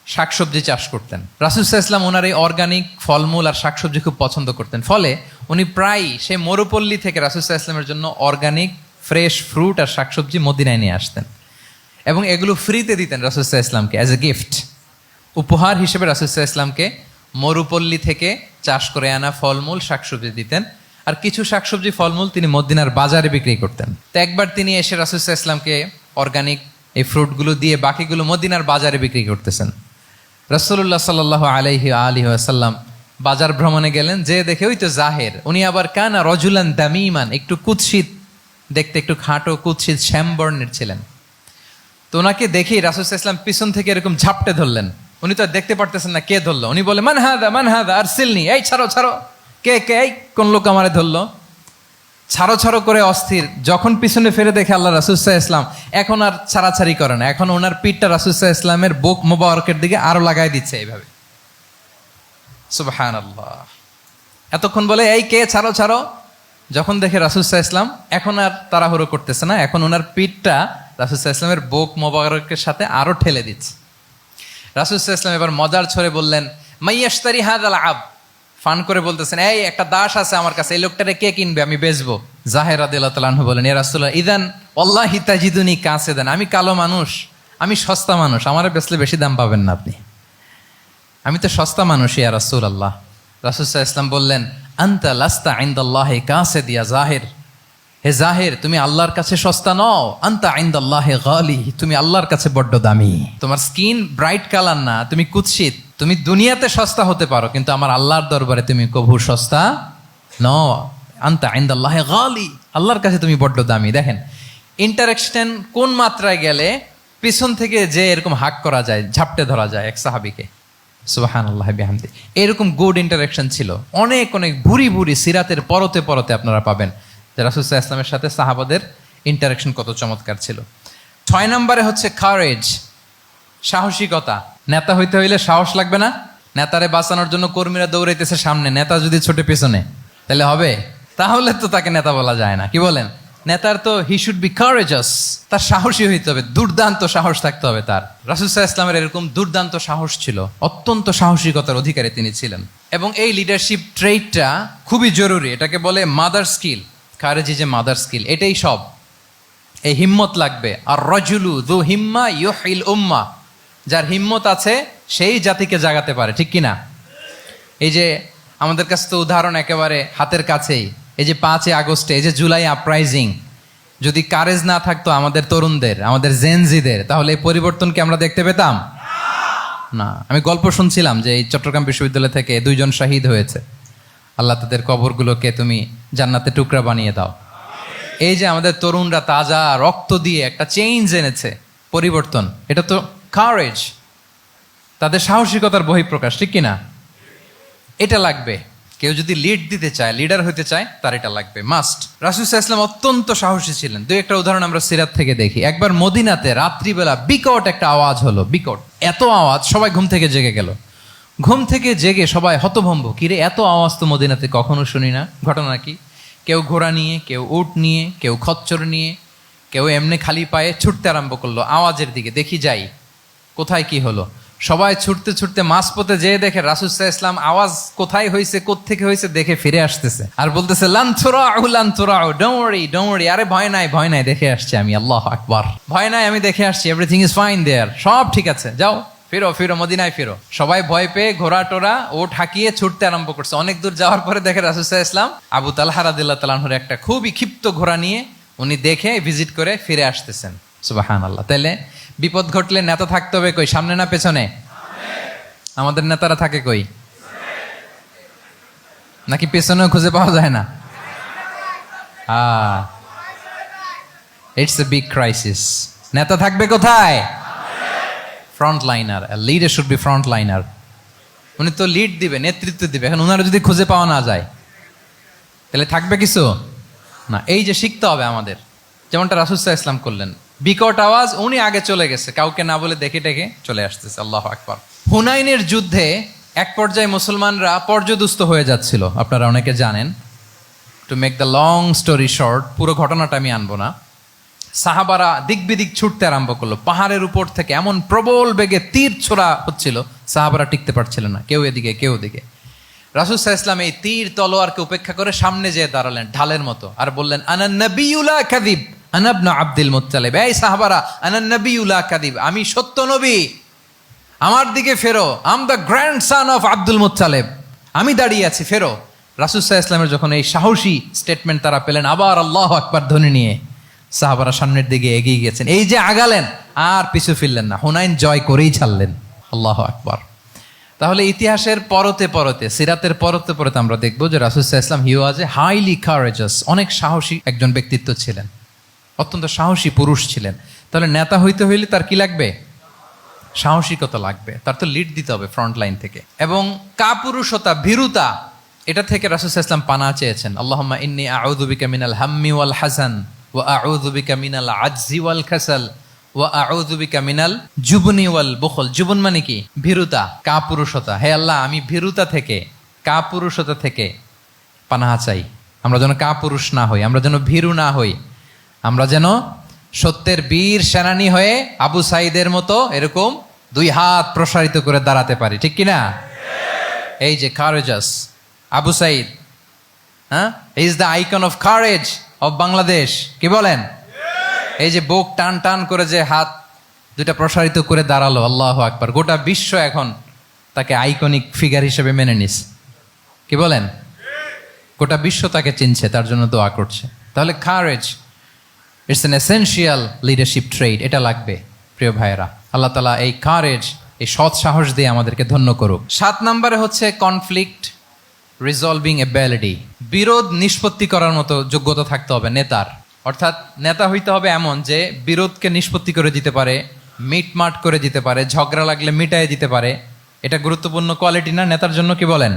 শাকসবজি চাষ করতেন। রাসূল সাল্লাল্লাহু আলাইহি ওয়াসাল্লাম ওনার এই অর্গানিক ফলমূল আর শাকসবজি খুব পছন্দ করতেন, ফলে উনি প্রায়ই সেই মরুপল্লী থেকে রাসূল সাল্লাল্লাহু আলাইহি ওয়াসাল্লামের জন্য অর্গানিক ফ্রেশ ফ্রুট আর শাকসবজি মদিনায় নিয়ে আসতেন এবং এগুলো ফ্রিতে দিতেন রাসূল সাল্লাল্লাহু আলাইহি ওয়াসাল্লামকে অ্যাজ এ গিফট। উপহার হিসেবে রাসূল সাল্লাল্লাহু আলাইহি ওয়াসাল্লামকে মরুপল্লী থেকে চাষ করে আনা ফলমূল শাকসবজি দিতেন, আর কিছু শাকসবজি ফলমূল তিনি মদিনার বাজারে বিক্রি করতেন। তো একবার তিনি এসে রাসূল সাল্লাল্লাহু আলাইহি ওয়াসাল্লামকে অর্গানিক এই ফ্রুটগুলো দিয়ে বাকিগুলো মদিনার বাজারে বিক্রি করতেছেন। রাসূলুল্লাহ সাল্লাল্লাহু আলাইহি ওয়াসাল্লাম বাজার ভ্রমণে গেলেন, যে দেখে ওই তো জাহির, উনি আবার কানা রজুলান দামিমান, একটু কুৎসিত দেখতে, একটু খাটো কুৎসিত শ্যামবর্ণের ছিলেন। তো ওনাকে দেখেই রাসূল সাল্লাল্লাহু আলাইহি ওয়াসাল্লাম পিছন থেকে এরকম ঝাপটে ধরলেন। উনি তো আর দেখতে পারতেছেন না কে ধরলো। উনি বলে, মান হাদা আরসিলনি, এই ছাড়ো ছাড়ো, কে কে, এই কোন লোক আমারে ধরলো, ছাড়ো ছাড়ো করে অস্থির। যখন পিছনে ফিরে দেখে আল্লাহ রাসূল সাল্লাল্লাহু আলাইহি ওয়াসাল্লাম, এখন আর ছাড়াছাড়ি করে না, এখন ওনার পিঠটা রাসূল সাল্লাল্লাহু আলাইহি ওয়াসাল্লামের বুক মোবারকের দিকে আরো লাগাই দিচ্ছে এইভাবে। সুবহানাল্লাহ। এতক্ষণ বলে এই কে, ছাড়ো ছাড়ো, যখন দেখে রাসূল সাল্লাল্লাহু আলাইহি ওয়াসাল্লাম এখন আর তাড়াহুড়ো করতেছে না, এখন ওনার পিঠটা রাসূল সাল্লাল্লাহু আলাইহি ওয়াসাল্লামের বুক মোবারকের সাথে আরো ঠেলে দিচ্ছে। রাসূল সাল্লাল্লাহু আলাইহি ওয়াসাল্লাম এবার মজার ছলে বললেন, মাইয়াশতারি হাযাল আব, ফান করে বলতেছেন, এই একটা দাস আছে আমার কাছে, এই লোকটারে কে কিনবে, আমি বেচবো। জাহির রাদিয়াল্লাহু তাআলা আনহু বলেন, ইয়া রাসূলুল্লাহ ইদান ওয়াল্লাহি তাজিদুনি কাসিদান, আমি কালো মানুষ, আমি সস্তা মানুষ, আমারে বেচলে বেশি দাম পাবেন না আপনি, আমি তো সস্তা মানুষ ইয়া রাসূলুল্লাহ। রাসূল সাল্লাল্লাহু আলাইহি ওয়াসাল্লাম বললেন, আনতা লাস্তা ইনদাল্লাহি কাসিদ ইয়া জাহির, হে জাহির তুমি আল্লাহর কাছে সস্তা নও, আনতা ইনদাল্লাহি গালি, তুমি আল্লাহর কাছে বড্ড দামি। তোমার স্কিন ব্রাইট কালার না, তুমি কুৎসিত, তুমি দুনিয়াতে সস্তা হতে পারো কিন্তু আমার আল্লাহর দরবারে তুমি কভু সস্তা নও। আনতা ইনদাল্লাহি গালি, আল্লাহর কাছে তুমি বড্ড দামি। দেখেন ইন্টারাকশন কোন মাত্রায় গেলে পিছন থেকে যে এরকম হাক করা যায়, ঝাপটে ধরা যায় এক সাহাবীকে। সুবহানাল্লাহি বিহামদি। এরকম গুড ইন্টারাকশন ছিল অনেক অনেক, ভুরি ভুরি সিরাতের পরতে পরতে আপনারা পাবেন যে রাসূল সাল্লাল্লাহু আলাইহি ওয়াসাল্লামের সাথে সাহাবাদের ইন্টারাকশন কত চমৎকার ছিল। 6 নম্বরে হচ্ছে কারেজ, সাহসিকতা। নেতা হইতে হইলে সাহস লাগবে না? নেতারে বাঁচানোর জন্য কর্মীরা দৌড়াইতেছে সামনে, নেতা যদি ছোটে পেছনে, তাহলে হবে? তাহলে তো তাকে নেতা বলা যায় না, কি বলেন? নেতার তো হি শুড বি কারেজাস, তার সাহসী হইতে হবে, দুর্দান্ত সাহস থাকতে হবে তার। রাসূল সাল্লাল্লাহু আলাইহি ওয়াসাল্লামের এরকম দুর্দান্ত সাহস ছিল, অত্যন্ত সাহসিকতার অধিকারী তিনি ছিলেন। এবং এই লিডারশিপ ট্রেইটটা খুবই জরুরি, এটাকে বলে mother skill. Courage is a mother skill, এটাই সব। এই হিম্মত লাগবে। আর রাজুলু যু হিম্মা ইউহিল উম্মা, যার হিম্মত আছে সেই জাতিকে জাগাতে পারে, ঠিক কিনা? এই যে আমাদের কাছে তো উদাহরণ একেবারে হাতের কাছেই, এই যে 5 আগস্টে, এই যে জুলাই আপরাইজিং, যদি কারেজ না থাকতো আমাদের তরুণদের, আমাদের জেনজিদের, তাহলে এই পরিবর্তন কি আমরা দেখতে পেতাম? না। আমি গল্প শুনছিলাম যে এই চট্টগ্রাম বিশ্ববিদ্যালয় থেকে 2 জন শহীদ হয়েছে, আল্লাহ তাদের কবরগুলোকে তুমি জান্নাতে টুকরা বানিয়ে দাও। এই যে আমাদের তরুণরা তাজা রক্ত দিয়ে একটা চেঞ্জ এনেছে, পরিবর্তন, এটা তো কারেজ, তাদের সাহসিকতার বহিঃপ্রকাশ, ঠিক কিনা? এটা লাগবে। কেউ যদি লিড দিতে চায়, লিডার হতে চায়, তার এটা লাগবে, মাস্ট। রাসূল সাল্লাল্লাহু আলাইহি ওয়াসাল্লাম অত্যন্ত সাহসী ছিলেন। 2-একটা উদাহরণ আমরা সিরাত থেকে দেখি। একবার মদিনাতে রাত্রিবেলা বিকট একটা আওয়াজ হলো, বিকট এত আওয়াজ, সবাই ঘুম থেকে জেগে গেল। ঘুম থেকে জেগে সবাই হতভম্ব, কিরে এত আওয়াজ তো মদিনাতে কখনো শুনি না, ঘটনা কি? কেউ ঘোড়া নিয়ে, কেউ উট নিয়ে, কেউ খচ্চর নিয়ে, কেউ এমনি খালি পায়ে ছুটতে আরম্ভ করলো আওয়াজের দিকে, দেখি যাই কোথায় কি হলো। সবাই ছুটতে ছুটতে মাঝপথে যেয়ে দেখে রাসূল সাল্লাল্লাহু আলাইহি ওয়াসাল্লাম আওয়াজ কোথায় হয়েছে, কোত্থেকে হয়েছে দেখে ফিরে আসতেছে আর বলতেছে, লান তুরাউ, ডোন্ট ওয়ারি, আরে ভয় নাই ভয় নাই, দেখে আসছি আমি, আল্লাহু আকবার, ভয় নাই, আমি দেখে আসছি, এভরিথিং ইজ ফাইন দেয়ার, সব ঠিক আছে, যাও ফিরো ফিরো মদিনায় ফিরো। সবাই ভয় পেয়ে ঘোড়া টোরা ও ঠাকিয়ে ছুটতে আরম্ভ করছে। অনেক দূর যাওয়ার পরে দেখে রাসূল সাল্লাল্লাহু আলাইহি ওয়াসাল্লাম আবু তালহা রাদিয়াল্লাহু তাআলা আনহুর একটা খুবই ক্ষিপ্ত ঘোড়া নিয়ে উনি দেখে ভিজিট করে ফিরে আসতেছেন। সুবহানাল্লাহ। তাইলে বিপদ ঘটলে নেতা থাকতে হবে কই, সামনে না পেছনে? আমাদের নেতারা থাকে কই? নাকি পেছনেও খুঁজে পাওয়া যায় না? It's a big crisis. নেতা থাকবে কোথায়? Front liner. Leader should be front liner. উনি তো লিড দিবে, নেতৃত্ব দিবে। এখন ওনারা যদি খুঁজে পাওয়া না যায় তাহলে থাকবে কিছু না। এই যে শিখতে হবে আমাদের, যেমনটা রাসূল সাল্লাল্লাহু আলাইহি ওয়াসাল্লাম করলেন। বিকট আওয়াজ, উনি আগে চলে গেছে, কাউকে না বলে দেখে টেকে চলে আসতেছে। আল্লাহু আকবার। হুনাইনের যুদ্ধে এক পর্যায়ে মুসলমানরা পর্যদুস্ত হয়ে যাচ্ছিল, আপনারা অনেকে জানেন। To make the long story short, পুরো ঘটনাটা আমি আনবো না। সাহাবারা দিক বিদিক ছুটতে আরম্ভ করলো। পাহাড়ের উপর থেকে এমন প্রবল বেগে তীর ছোড়া হচ্ছিল, সাহাবারা টিকতে পারছিল না, কেউ এদিকে কেউ ওদিকে। রাসূল সাল্লাল্লাহু আলাইহি ওয়াসাল্লাম এই তীর তলোয়ারকে উপেক্ষা করে সামনে যেয়ে দাঁড়ালেন ঢালের মতো, আর বললেন, আনা নবিয়্যু লা কাযিব আনা ইবনু আব্দুল মুত্তালিব। এই সাহাবারা, আনা নবিয়্যু লা কাযিব, আমি সত্য নবী, আমার দিকে ফেরো। I'm the grandson of Abdul Muttalib, আমি দাঁড়িয়ে আছি, ফেরো। রাসূল সাল্লাল্লাহু আলাইহি ওয়াসাল্লামের যখন এই সাহসী স্টেটমেন্ট তারা পেলেন, আবার আল্লাহু আকবার ধ্বনি নিয়ে সাহাবারা সামনের দিকে এগিয়ে গেছেন। এই যে আগালেন, আর পিছু ফিরলেন না, হুনাইন জয় করেই ছাড়লেন। আল্লাহু আকবার। তাহলে ইতিহাসের পরতে পরতে, সিরাতের পরতে পরতে আমরা দেখবো যে রাসূল সাল্লাল্লাহু আলাইহি ওয়াসাল্লাম হি ওয়াজ এ হাইলি কারেজাস, অনেক সাহসী একজন ব্যক্তিত্ব ছিলেন, অত্যন্ত সাহসী পুরুষ ছিলেন। তাহলে নেতা হইতে হইলে তার কি লাগবে? সাহসিকতা লাগবে, তার তো লিড দিতে হবে ফ্রন্ট লাইন থেকে। এবং কাপুরুষতা, ভীরুতা, এটা থেকে রাসূল সাল্লাল্লাহু আলাইহি ওয়াসাল্লাম পানাহ চেয়েছেন। আল্লাহুম্মা ইন্নী আউযু বিকা মিনাল হাম্মি ওয়াল হাযান ওয়া আউযু বিকা মিনাল আজজি ওয়াল কাসাল ওয়া আউযু বিকা মিনাল জুবনি ওয়াল বুখল। জুবন মানে কি? ভীরুতা, কাপুরুষতা। হে আল্লাহ, আমি ভীরুতা থেকে, কাপুরুষতা থেকে পানাহ চাই। আমরা যেন কাপুরুষ না হই, আমরা যেন ভীরু না হই, আমরা যেন সত্যের বীর সেনানী হয়ে আবু সাঈদের মতো এরকম দুই হাত প্রসারিত করে দাঁড়াতে পারি, ঠিক কিনা? এই যে কারেজাস আবু সাঈদ, হ্যাঁ, is the icon of courage of Bangladesh. কি বলেন? এই যে বুক টান টান করে যে হাত দুটা প্রসারিত করে দাঁড়ালো, আল্লাহু আকবার। গোটা বিশ্ব এখন তাকে আইকনিক ফিগার হিসেবে মেনে নিস। কি বলেন? গোটা বিশ্ব তাকে চিনছে, তার জন্য দোয়া করছে। তাহলে courage, it's an essential leadership trade, এটা লাগবে প্রিয় ভাইয়েরা। আল্লাহ তাআলা এই কারেজ, এই সৎ সাহস দিয়ে আমাদেরকে ধন্য করুক। 7 নম্বরে হচ্ছে কনফ্লিক্ট রিজলভিং এবিলিটি, বিরোধ নিষ্পত্তি করার মতো যোগ্যতা থাকতে হবে নেতার। অর্থাৎ নেতা হইতে হবে এমন যে বিরোধকে নিষ্পত্তি করে দিতে পারে, মিটমাট করে দিতে পারে, ঝগড়া লাগলে মিটায়ে দিতে পারে। এটা গুরুত্বপূর্ণ কোয়ালিটি না নেতার জন্য? কি বলেন?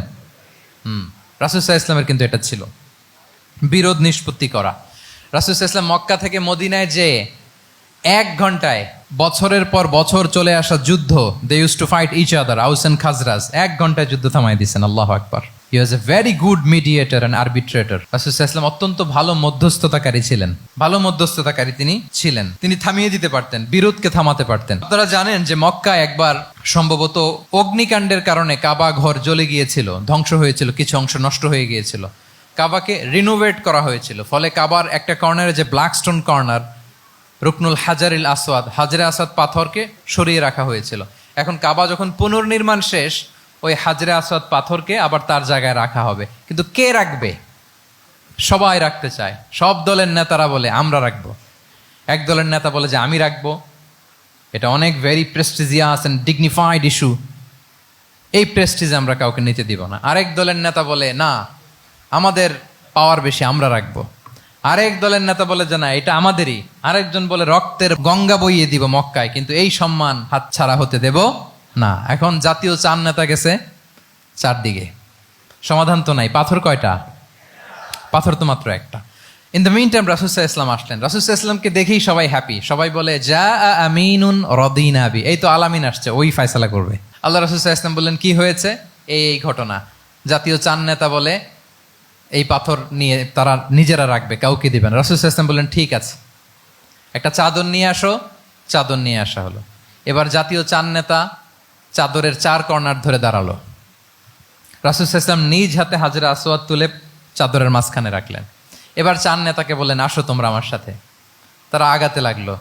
রাসূল সাল্লাল্লাহু আলাইহি ওয়াসাল্লামের কিন্তু এটা ছিল, বিরোধ নিষ্পত্তি করা। রাসূল সাল্লাল্লাহু আলাইহি ওয়াসাল্লাম মক্কা থেকে মদিনায় যে 1 ঘন্টায় বছরের পর বছর চলে আসা যুদ্ধ, they used to fight each other, Aus and Khazraj, 1 ঘন্টায় যুদ্ধ থামাই দিয়েছেন। আল্লাহু আকবার। He was a very good mediator and arbitrator. রাসূল সাল্লাল্লাহু আলাইহি ওয়াসাল্লাম অত্যন্ত ভালো মধ্যস্থতাকারী ছিলেন, ভালো মধ্যস্থতাকারী তিনি ছিলেন। তিনি থামিয়ে দিতে পারতেন, বিরোধকে থামাতে পারতেন। আপনারা জানেন যে মক্কায় একবার সম্ভবত অগ্নিকাণ্ডের কারণে কাবা ঘর জ্বলে গিয়েছিল, ধ্বংস হয়েছিল, কিছু অংশ নষ্ট হয়ে গিয়েছিল। কাবাকে রিনোভেট করা হয়েছিল, ফলে কাবার একটা কর্নারে যে ব্ল্যাক স্টোন কর্নার, রুকনুল হাজারিল আসওয়াদ, হাজরে আসওয়াদ পাথরকে সরিয়ে রাখা হয়েছিল। এখন কাবা যখন পুনর্নির্মাণ শেষ, ওই হাজরে আসওয়াদ পাথরকে আবার তার জায়গায় রাখা হবে। কিন্তু কে রাখবে? সবাই রাখতে চায়, সব দলের নেতারা বলে আমরা রাখবো। এক দলের নেতা বলে যে আমি রাখবো, এটা অনেক very prestigious and dignified issue, এই প্রেস্টিজ আমরা কাউকে নিতে দিব না। আরেক দলের নেতা বলে না, আমাদের পাওয়ার বেশি, আমরা রাখবো। আরেক দলের নেতা বলে যে না, এটা আমাদেরই। আরেকজন বলে রক্তের গঙ্গা বইয়ে দিব মক্কায়, কিন্তু এই সম্মান হাতছাড়া হতে দেব না। এখন জাতীয় 4 নেতা গেছে 4 দিকে, সমাধান তো নাই। পাথর কয়টা? পাথর তো মাত্র একটা। ইন দ্য মিন টাইম রাসূল সাল্লাল্লাহু আলাইহি ওয়াসাল্লাম আসলেন। রাসূল সাল্লাল্লাহু আলাইহি ওয়াসাল্লামকে দেখেই সবাই হ্যাপি, সবাই বলে যা আমিনুন রদিনা বি, এই তো আলামিন আসছে, ওই ফয়সালা করবে। আল্লাহ রাসূল সাল্লাল্লাহু আলাইহি ওয়াসাল্লাম বললেন কি হয়েছে? এই ঘটনা। জাতীয় 4 নেতা বলে এই পাথর নিয়ে তারা নিজেরা রাখবে, কাউকে দিবেন। রাসূল সাল্লাল্লাহু আলাইহি ওয়াসাল্লাম বললেন ঠিক আছে, একটা চাদর নিয়ে আসো। চাদর নিয়ে আসা হলো। এবার জাতীয় 4 নেতা চাদরের 4 কর্নার ধরে দাঁড়ালো। রাসূল সাল্লাল্লাহু আলাইহি ওয়াসাল্লাম নিজ হাতে হাজরে আসওয়াদ তুলে চাদরের মাঝখানে রাখলেন। এবার 4 নেতাকে বললেন আসো তোমরা আমার সাথে। তারা আগাতে লাগলো।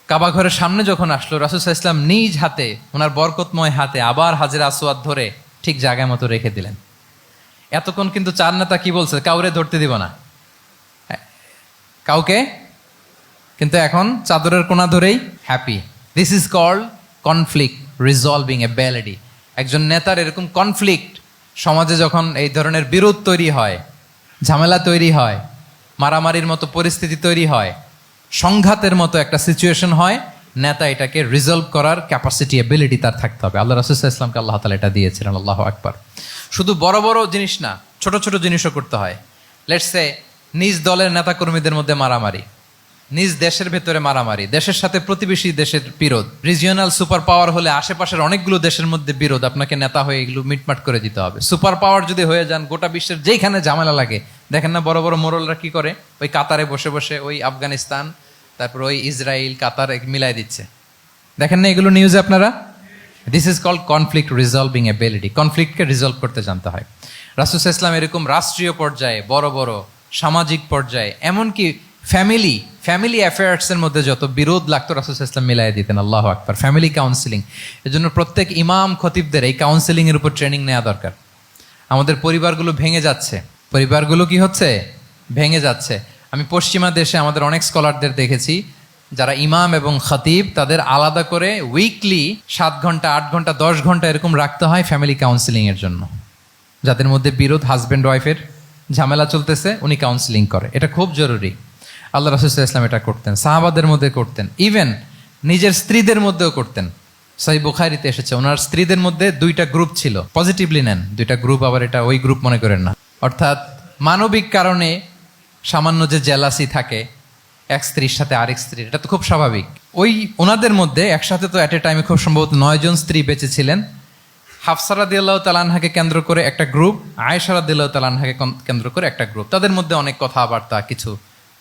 কাবা ঘরের সামনে যখন আসলো, রাসূল সাল্লাল্লাহু আলাইহি ওয়াসাল্লাম নিজ হাতে, ওনার বরকতময় হাতে আবার হাজরে আসওয়াদ ধরে ঠিক জায়গা মতো রেখে দিলেন। এতক্ষণ কিন্তু 4 নেতা কি বলছে? কাউরে ধরতে দিব না, কাউকে কিন্তু এখন চাদরের কোনা ধরেই happy. This is called conflict resolving ability. একজন নেতার এরকম কনফ্লিক্ট, সমাজে যখন এই ধরনের বিরোধ তৈরি হয়, ঝামেলা তৈরি হয়, মারামারির মতো পরিস্থিতি তৈরি হয়, সংঘাতের মতো একটা সিচুয়েশন হয়, নেতা এটাকে রিজলভ করার ক্যাপাসিটি এবিলিটি তার থাকতে হবে। আল্লাহ রাসূল সাল্লাল্লাহু আলাইহি ওয়াসাল্লামকে আল্লাহ তাআলা এটা দিয়েছিলেন। আল্লাহু আকবার। শুধু বড় বড় জিনিস না, ছোট ছোট জিনিসও করতে হয়। লেটস সে নিজ দলের নেতা কর্মীদের মধ্যে মারামারি, নিজ দেশের ভেতরে মারামারি, দেশের সাথে প্রতিবেশী দেশের বিরোধ, রিজিওনাল সুপার পাওয়ার হলে আশেপাশের অনেকগুলো দেশের মধ্যে বিরোধ, আপনাকে নেতা হয়ে এগুলো মিটমাট করে দিতে হবে। সুপার পাওয়ার যদি হয়ে যান, গোটা বিশ্বের যেখানে ঝামেলা লাগে, দেখেন না বড় বড় মোরলরা কি করে, ওই কাতারে বসে বসে ওই আফগানিস্তান, তারপর ওই ইসরায়েল, কাতার মিলাই দিচ্ছে, দেখেন না এগুলো নিউজে আপনারা। This is called conflict resolving ability. কনফ্লিক্টকে রিজলভ করতে জানতে হয়। রাসূল সাল্লাল্লাহু আলাইহি ওয়াসাল্লাম এরকম রাষ্ট্রীয় পর্যায়ে, বড় বড় সামাজিক পর্যায়ে, এমনকি ফ্যামিলি অ্যাফেয়ার্সের মধ্যে যত বিরোধ লাগতো রাসূল সাল্লাল্লাহু আলাইহি ওয়াসাল্লাম মিলাই দিতেন। আল্লাহু আকবার। ফ্যামিলি কাউন্সিলিং, এজন্য প্রত্যেক ইমাম খতিবদের এই কাউন্সিলিং এর উপর ট্রেনিং নেওয়া দরকার। আমাদের পরিবারগুলো ভেঙে যাচ্ছে, পরিবারগুলো কি হচ্ছে, ভেঙে যাচ্ছে। আমি পশ্চিমা দেশে আমাদের অনেক স্কলারদের দেখেছি, যারা ইমাম এবং খতিব, তাদের আলাদা করে উইকলি 7 ঘন্টা 8 ঘন্টা 10 ঘন্টা এরকম রাখতে হয় ফ্যামিলি কাউন্সিলিং এর জন্য। যাদের মধ্যে বিরোধ, হাজব্যান্ড ওয়াইফের ঝামেলা চলতেছে, উনি কাউন্সিলিং করে। এটা খুব জরুরি। আল্লাহ রাসূল সাল্লাল্লাহু আলাইহি ওয়াসাল্লাম এটা করতেন, সাহাবাদের মধ্যে করতেন, ইভেন নিজের স্ত্রীদের মধ্যেও করতেন। সহিহ বুখারীতে এসেছে, ওনার স্ত্রীদের মধ্যে 2টা গ্রুপ ছিল। পজিটিভলি নেন, 2টা গ্রুপ, আবার এটা ওই গ্রুপ মনে করেন না। অর্থাৎ মানবিক কারণে সামান্য যে জেলাসি থাকে এক স্ত্রীর সাথে আরেক স্ত্রীর, এটা তো খুব স্বাভাবিক। ওই ওনাদের মধ্যে একসাথে তো অ্যাট এ টাইমে খুব সম্ভবত 9 জন স্ত্রী বেঁচে ছিলেন। হাফসা রাদিয়াল্লাহু তাআলা আনহাকে কেন্দ্র করে একটা গ্রুপ, আয়েশা রাদিয়াল্লাহু তাআলা আনহাকে কেন্দ্র করে একটা গ্রুপ। তাদের মধ্যে অনেক কথাবার্তা, কিছু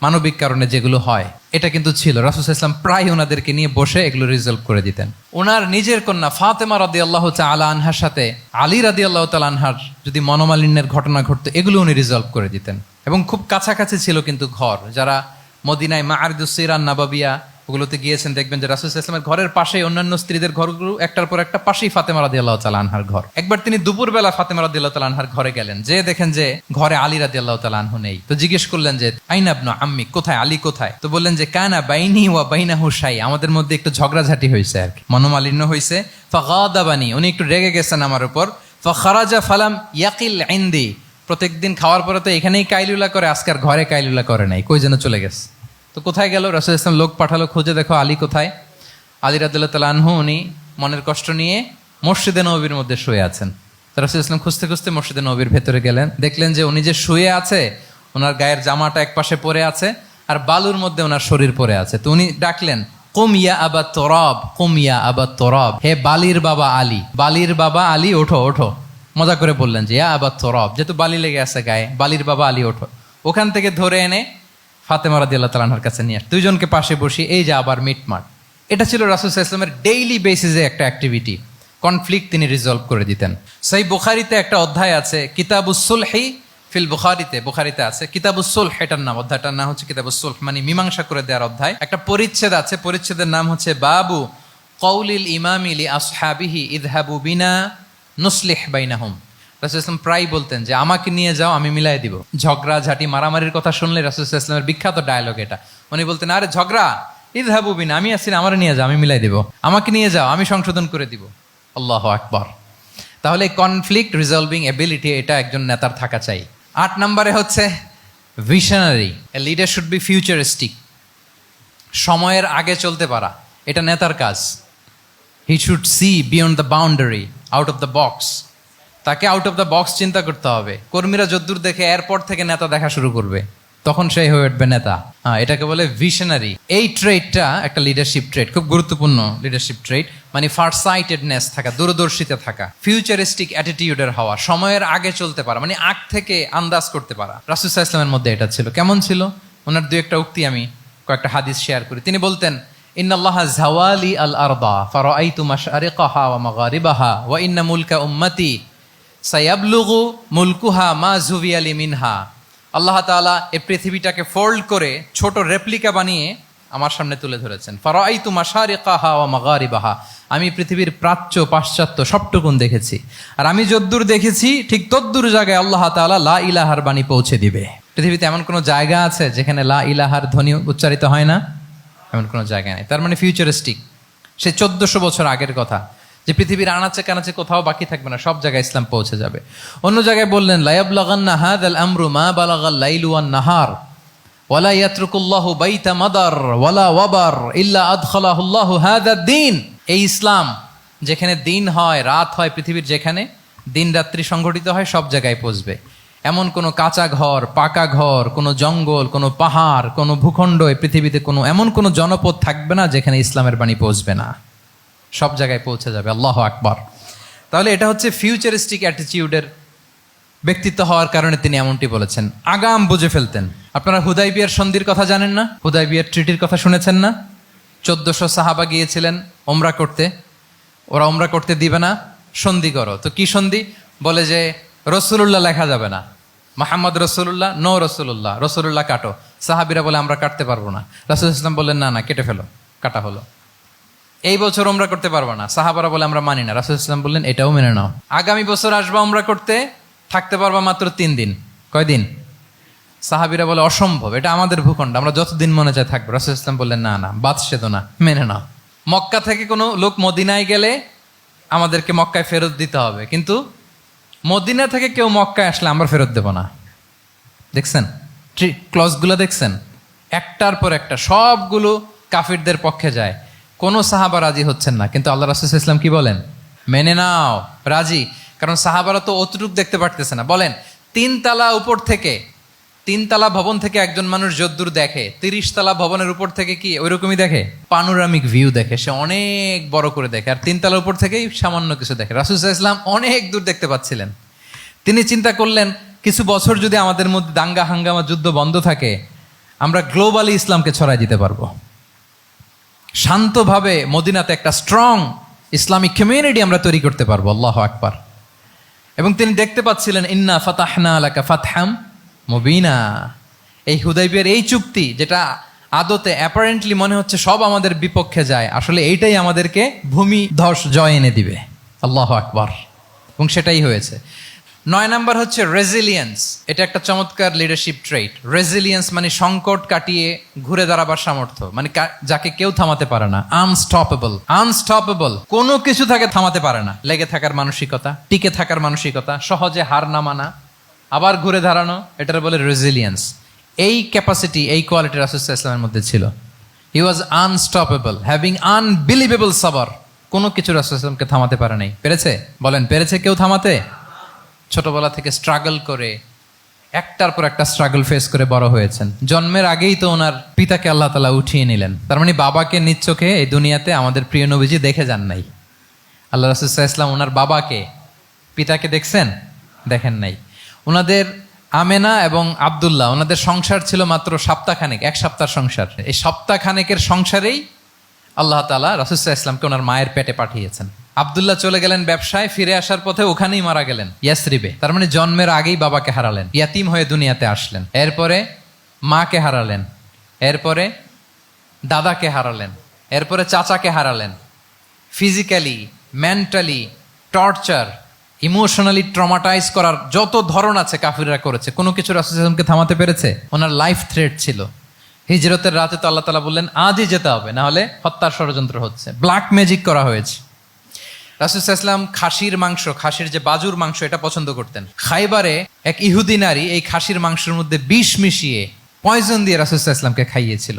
মানবিক কারণে যেগুলো হয়, এটা কিন্তু ছিল। রাসূল সাল্লাল্লাহু আলাইহি ওয়াসাল্লাম প্রায় ওনাদেরকে নিয়ে বসে এগুলো রিজলভ করে দিতেন। ওনার নিজের কন্যা ফাতেমা রাদিয়াল্লাহু তাআলা আনহার সাথে আলী রাদিয়াল্লাহু তাআলা আনহার যদি মনোমালিন্যের ঘটনা ঘটতো, এগুলো উনি রিজলভ করে দিতেন। এবং খুব কাছাকাছি ছিল কিন্তু ঘর। যারা মদিনায় মাআরিদুস সিরান নাবাবিয়া ওগুলোতে গিয়েছেন, দেখবেন যে রাসূল সাল্লাল্লাহু আলাইহি ওয়াসাল্লামের ঘরের পাশেই অন্যান্য স্ত্রীদের ঘরগুলো একটার পর একটা, পাশেই ফাতেমা রাদিয়াল্লাহু তাআলা আনহার ঘর। একবার তিনি দুপুরবেলা ফাতেমা রাদিয়াল্লাহু তাআলা আনহার ঘরে গেলেন, যে দেখেন যে ঘরে আলী রাদিয়াল্লাহু তাআলা আনহু নেই। তো জিজ্ঞেস করলেন যে আইনা ইবনু আম্মি, কোথায় আলী, কোথায়? তো বললেন যে কানা বাইনি ওয়া বাইনাহু শাই, আমাদের মধ্যে একটু ঝগড়াঝাটি হয়েছে আর কি, মনোমালিন্য হয়েছে। ফাগাদাবানি, উনি একটু রেগে গেছেন আমার উপর। ফাখারাজা ফালাম ইয়াকিল ইনদি, প্রত্যেকদিন খাওয়ার পরে তো এখানেই কাইলুলা করে, আজকার ঘরে কাইলুলা করে নাই, কই যেন চলে গেছে। তো কোথায় গেল? রাসূল সাল্লাল্লাহু আলাইহি ওয়াসাল্লাম লোক পাঠালো, খুঁজে দেখো আলী কোথায়। আলী রাদিয়াল্লাহু তাআলা আনহু উনি মনের কষ্ট নিয়ে মসজিদে নববীর মধ্যে শুয়ে আছেন। তো রাসূল সাল্লাল্লাহু আলাইহি ওয়াসাল্লাম খুঁজতে খুঁজতে মসজিদে নববীর ভেতরে গেলেন, দেখলেন যে উনি যে শুয়ে আছে, ওনার গায়ের জামাটা এক পাশে পড়ে আছে আর বালুর মধ্যে ওনার শরীর পড়ে আছে। তো উনি ডাকলেন, কুম ইয়া আবা তুরাব, কুম ইয়া আবা তুরাব, হে বালির বাবা আলী, বালির বাবা আলী, ওঠো ওঠো। মজা করে বললেন যে ইয়া আবা তুরাব, যেহেতু বালি লেগে আছে গায়ে, বালির বাবা আলী ওঠো। ওখান থেকে ধরে এনে ফাতেমা রাদিয়াল্লাহু তাআলা আনহার কাছে নিয়ে আসে, দুইজনকে পাশে বসিয়ে এই যে আবার মিটমাট। এটা ছিল রাসূল সাল্লাল্লাহু আলাইহি ওয়াসাল্লামের ডেইলি বেসিসে একটা অ্যাক্টিভিটি। কনফ্লিক্ট তিনি রিজলভ করে দিতেন। সহিহ বুখারীতে একটা অধ্যায় আছে, কিতাবুস সুলহি ফিল বুখারীতে আছে কিতাবুস সুলহ, এটার নাম, অধ্যায়টার নাম হচ্ছে কিতাবুস সুলহ, মানে মীমাংসা করে দেওয়ার অধ্যায়। একটা পরিচ্ছেদ আছে, পরিচ্ছেদের নাম হচ্ছে বাবু কওলিল ইমামি লি আসহাবিহি ইযহাবু বিনা নুসলিহ বাইনাহুম। রাসূল সাল্লাল্লাহু আলাইহি ওয়াসাল্লাম প্রায় বলতেন যে আমাকে নিয়ে যাও, আমি মিলাই দিব। ঝগড়া ঝাঁটি মারামারির কথা শুনলে রাসূল সাল্লাল্লাহু আলাইহি ওয়াসাল্লামের বিখ্যাত ডায়লগ এটা। উনি বলতেন, আরে ঝগড়া, ইযহাবু বিনা, আমি আছি না, আমারে নিয়ে যাও, আমি মিলাই দিব। আমাকে নিয়ে যাও, আমি সংশোধন করে দিব। আল্লাহু আকবার। তাহলে কনফ্লিক্ট রিজলভিং এবিলিটি এটা একজন নেতার থাকা চাই। 8 নম্বরে হচ্ছে visionary. A leader should be futuristic, সময়ের আগে চলতে পারা, এটা নেতার কাজ। He should see beyond the boundary, out of the box. তাকে আউট অফ দ্য বক্স চিন্তা করতে হবে। কর্মীরা যদ্দূর দেখে এরপর থেকে নেতা দেখা শুরু করবে, তখন সে হয়ে উঠবে নেতা। এটাকে বলে ভিশনারি। এই ট্রেডটা একটা লিডারশিপ ট্রেড, খুব গুরুত্বপূর্ণ লিডারশিপ ট্রেড, মানে ফারসাইটেডনেস থাকা, দূরদর্শিতা থাকা, ফিউচারিস্টিক অ্যাটিটিউডের হওয়া, সময়ের আগে চলতে পারা, মানে আগ থেকে আন্দাজ করতে পারা। রাসূল সাল্লাল্লাহু আলাইহি ওয়াসাল্লামের মধ্যে এটা ছিল। কেমন ছিল? ওনার 2-1টা উক্তি আমি কয়েকটা হাদিস শেয়ার করি। তিনি বলতেন, ইন্নাল্লাহা জাওয়ালি আল আরদা ফারাআইতু মাশআরিকাহা ওয়া মাগারিবাহা ওয়া ইন্না মুলকা উম্মতি সায়াবলুগু মুলকুহা মা জুবিয়ালি মিনহা। আল্লাহ তাআলা এই পৃথিবীটাকে ফোল্ড করে ছোট রেপ্লিকা বানিয়ে আমার সামনে তুলে ধরেছেন। ফারাআইতু মাশারিকাহা ওয়া মাগারিবাহা, আমি পৃথিবীর প্রাচ্য পাশ্চাত্য সবটুকুন দেখেছি। আর আমি যদ্দূর দেখেছি ঠিক তদ্দূর জায়গায় আল্লাহ তাআলা লা ইলাহার বাণী পৌঁছে দিবে। পৃথিবীতে এমন কোনো জায়গা আছে যেখানে লা ইলাহার ধ্বনি উচ্চারিত হয় না? এমন কোনো জায়গায় নাই। তার মানে ফিউচারিস্টিক, সে 1400 বছর আগের কথা, যে পৃথিবীর আনাচে কানাচে কোথাও বাকি থাকবে না, সব জায়গায় ইসলাম পৌঁছে যাবে। অন্য জায়গায় বললেন লা ইয়াবলাগান্না হাযাল আমরু মা বালাগাল লাইলু ওয়ান নাহার ওয়ালা ইয়াতরুকুল্লাহু বাইতা মাদার ওয়ালা ওয়াবার ইল্লা আদখালাহুল্লাহু হাযাদ দ্বীন। এই ইসলাম যেখানে দিন হয় রাত হয়, পৃথিবীর যেখানে দিন রাত্রি সংঘটিত হয়, সব জায়গায় পৌঁছবে। এমন কোনো কাঁচা ঘর, পাকা ঘর, কোনো জঙ্গল, কোনো পাহাড়, কোনো ভূখণ্ড, এই পৃথিবীতে এমন কোনো জনপদ থাকবে না যেখানে ইসলামের বাণী পৌঁছবে না। সব জায়গায় পৌঁছে যাবে। আল্লাহু আকবার। তাহলে এটা হচ্ছে ফিউচারিস্টিক অ্যাটিটিউডের ব্যক্তিত্ব হওয়ার কারণে তিনি এমনটি বলেছেন। আগাম বুঝে ফেলতেন। আপনারা হুদাইবিয়ার সন্ধির কথা জানেন না? হুদাইবিয়ার ট্রিটির কথা শুনেছেন না? 1400 সাহাবা গিয়েছিলেন ওমরা করতে, ওরা ওমরা করতে দিবে না, সন্ধি করো। তো কি সন্ধি? বলে যে রসুল্লাহ লেখা যাবে না, মোহাম্মদ রসুল্লাহ, নো রসুল্লাহ, রসুল্লাহ কাটো। সাহাবিরা বলে আমরা কাটতে পারবো না। রাসূল ইসলাম বললেন না না, কেটে ফেলো। কাটা হলো। এই বছর ওমরা করতে পারবো না, সাহাবারা বলে আমরা মানি না। রাসূল ইসলাম বললেন এটাও মেনে নাও। আগামী বছর আসবা ওমরা করতে, থাকতে পারবা মাত্র 3 দিন। কয়দিন? সাহাবিরা বলে অসম্ভব, এটা আমাদের ভূখণ্ড, আমরা যতদিন মনে চায় থাকবো। রাসূল ইসলাম বললেন না না, বাদশেদ না, মেনে নাও। মক্কা থেকে কোনো লোক মদিনায় গেলে আমাদেরকে মক্কায় ফেরত দিতে হবে, কিন্তু মদিনা থেকে কেউ মক্কায় আসলে আমরা ফেরত দেব না। দেখছেন ক্লজগুলো? দেখছেন একটার পর একটা, সবগুলো কাফিরদের পক্ষে যায়। কোনো সাহাবা রাজি হচ্ছেন না, কিন্তু আল্লাহ রাসূল ইসলাম কি বলেন? মেনে নাও, রাজি। কারণ সাহাবারা তো অতটুক দেখতে পারতেছে না। বলেন 3 তালা উপর থেকে, 3 তালা ভবন থেকে একজন মানুষ যদ্দূর দেখে, 30 তালা ভবনের উপর থেকে কি ওইরকমই দেখে? পানোরামিক ভিউ দেখে, সে অনেক বড় করে দেখে। আর 3 তালার উপর থেকেই সামান্য কিছু দেখে। রাসূল সাল্লাল্লাহু আলাইহি ওয়াসাল্লাম অনেক দূর দেখতে পাচ্ছিলেন। তিনি চিন্তা করলেন কিছু বছর যদি আমাদের মধ্যে দাঙ্গা হাঙ্গামা যুদ্ধ বন্ধ থাকে, আমরা গ্লোবালি ইসলামকে ছড়াই দিতে পারবো। শান্তভাবে মদিনাতে একটা স্ট্রং ইসলামিক কমিউনিটি আমরা তৈরি করতে পারবো। আল্লাহু আকবার। এবং তিনি দেখতে পাচ্ছিলেন ইন্না ফাতাহনা লাকা ফাতহাম মুবিনা। এই হুদাইবিয়ার এই চুক্তি, যেটা আদতে অ্যাপারেন্টলি মনে হচ্ছে সব আমাদের বিপক্ষে যায়, আসলে এইটাই আমাদেরকে ভূমি ধস জয় এনে দিবে। আল্লাহু আকবার। এবং সেটাই হয়েছে। 9 নাম্বার হচ্ছে রেজিলিয়েন্স। এটা একটা চমৎকার লিডারশিপ ট্রেট। রেজিলিয়েন্স মানে সংকট কাটিয়ে ঘুরে দাঁড়াবার সামর্থ্য, মানে যাকে কেউ থামাতে পারে না। আনস্টপেবল, আনস্টপেবল, কোনো কিছু তাকে থামাতে পারে না। লেগে থাকার মানসিকতা, টিকে থাকার মানসিকতা, সহজে হার না মানা, আবার ঘুরে দাঁড়ানো, এটার বলে রেজিলিয়েন্স। এই ক্যাপাসিটি, এই কোয়ালিটি রাসূল সাল্লাল্লাহু আলাইহি ওয়াসাল্লামের মধ্যে ছিল। হি ওয়াজ আনস্টপেবল, হ্যাভিং আনবিলিভেবল সাবর। কোনো কিছু রাসূল সাল্লাল্লাহু আলাইহি ওয়াসাল্লামকে থামাতে পারে নাই। পেরেছে? বলেন, পেরেছে কেউ থামাতে? ছোটবেলা থেকে স্ট্রাগল করে, একটার পর একটা স্ট্রাগল ফেস করে বড় হয়েছেন। জন্মের আগেই তো ওনার পিতাকে আল্লাহ তাআলা উঠিয়ে নিলেন। তার মানে বাবাকে নিজ চোখে এই দুনিয়াতে আমাদের প্রিয় নবীজি দেখে যান নাই। আল্লাহ রাসূল সাল্লাল্লাহু আলাইহি ওয়াসাল্লাম ওনার বাবাকে, পিতাকে দেখছেন? দেখেন নাই। ওনাদের আমেনা এবং আব্দুল্লাহ, ওনাদের সংসার ছিল মাত্র সপ্তাহখানেক, 1 সপ্তাহের সংসার। এই সপ্তাহখানেকের সংসারেই আল্লাহ তাআলা রাসূল সাল্লাল্লাহু আলাইহি ওয়াসাল্লামকে ওনার মায়ের পেটে পাঠিয়েছেন। আব্দুল্লাহ চলে গেলেন ব্যবসায়, ফিরে আসার পথে ওখানেই মারা গেলেন, ইয়াসরিবে। তার মানে জন্মের আগেই বাবাকে হারালেন, ইয়াতিম হয়ে দুনিয়াতে আসলেন। এরপরে মাকে হারালেন, এরপরে দাদাকে হারালেন, এরপরে চাচাকে হারালেন। Physically, mentally torture, emotionally traumatise করার যত ধরন আছে কাফিররা করেছে। কোনো কিছু রাসূল সাল্লাল্লাহু আলাইহি ওয়াসাল্লামকে থামাতে পেরেছে? ওনার লাইফ থ্রেট ছিল। হিজরতের রাতে তো আল্লাহ তাআলা বললেন আজই যেতে হবে, না হলে হত্যার ষড়যন্ত্র হচ্ছে, ব্ল্যাক ম্যাজিক করা হয়েছে। রাসূল সাল্লাল্লাহু আলাইহি ওয়াসাল্লাম খাসির মাংস, খাসির যে বাজুর মাংস, এটা পছন্দ করতেন। খাইবারে এক ইহুদি নারী এই খাসির মাংসের মধ্যে বিষ মিশিয়ে, পয়জন দিয়ে রাসূল সাল্লাল্লাহু আলাইহি ওয়াসাল্লামকে খাইয়েছিল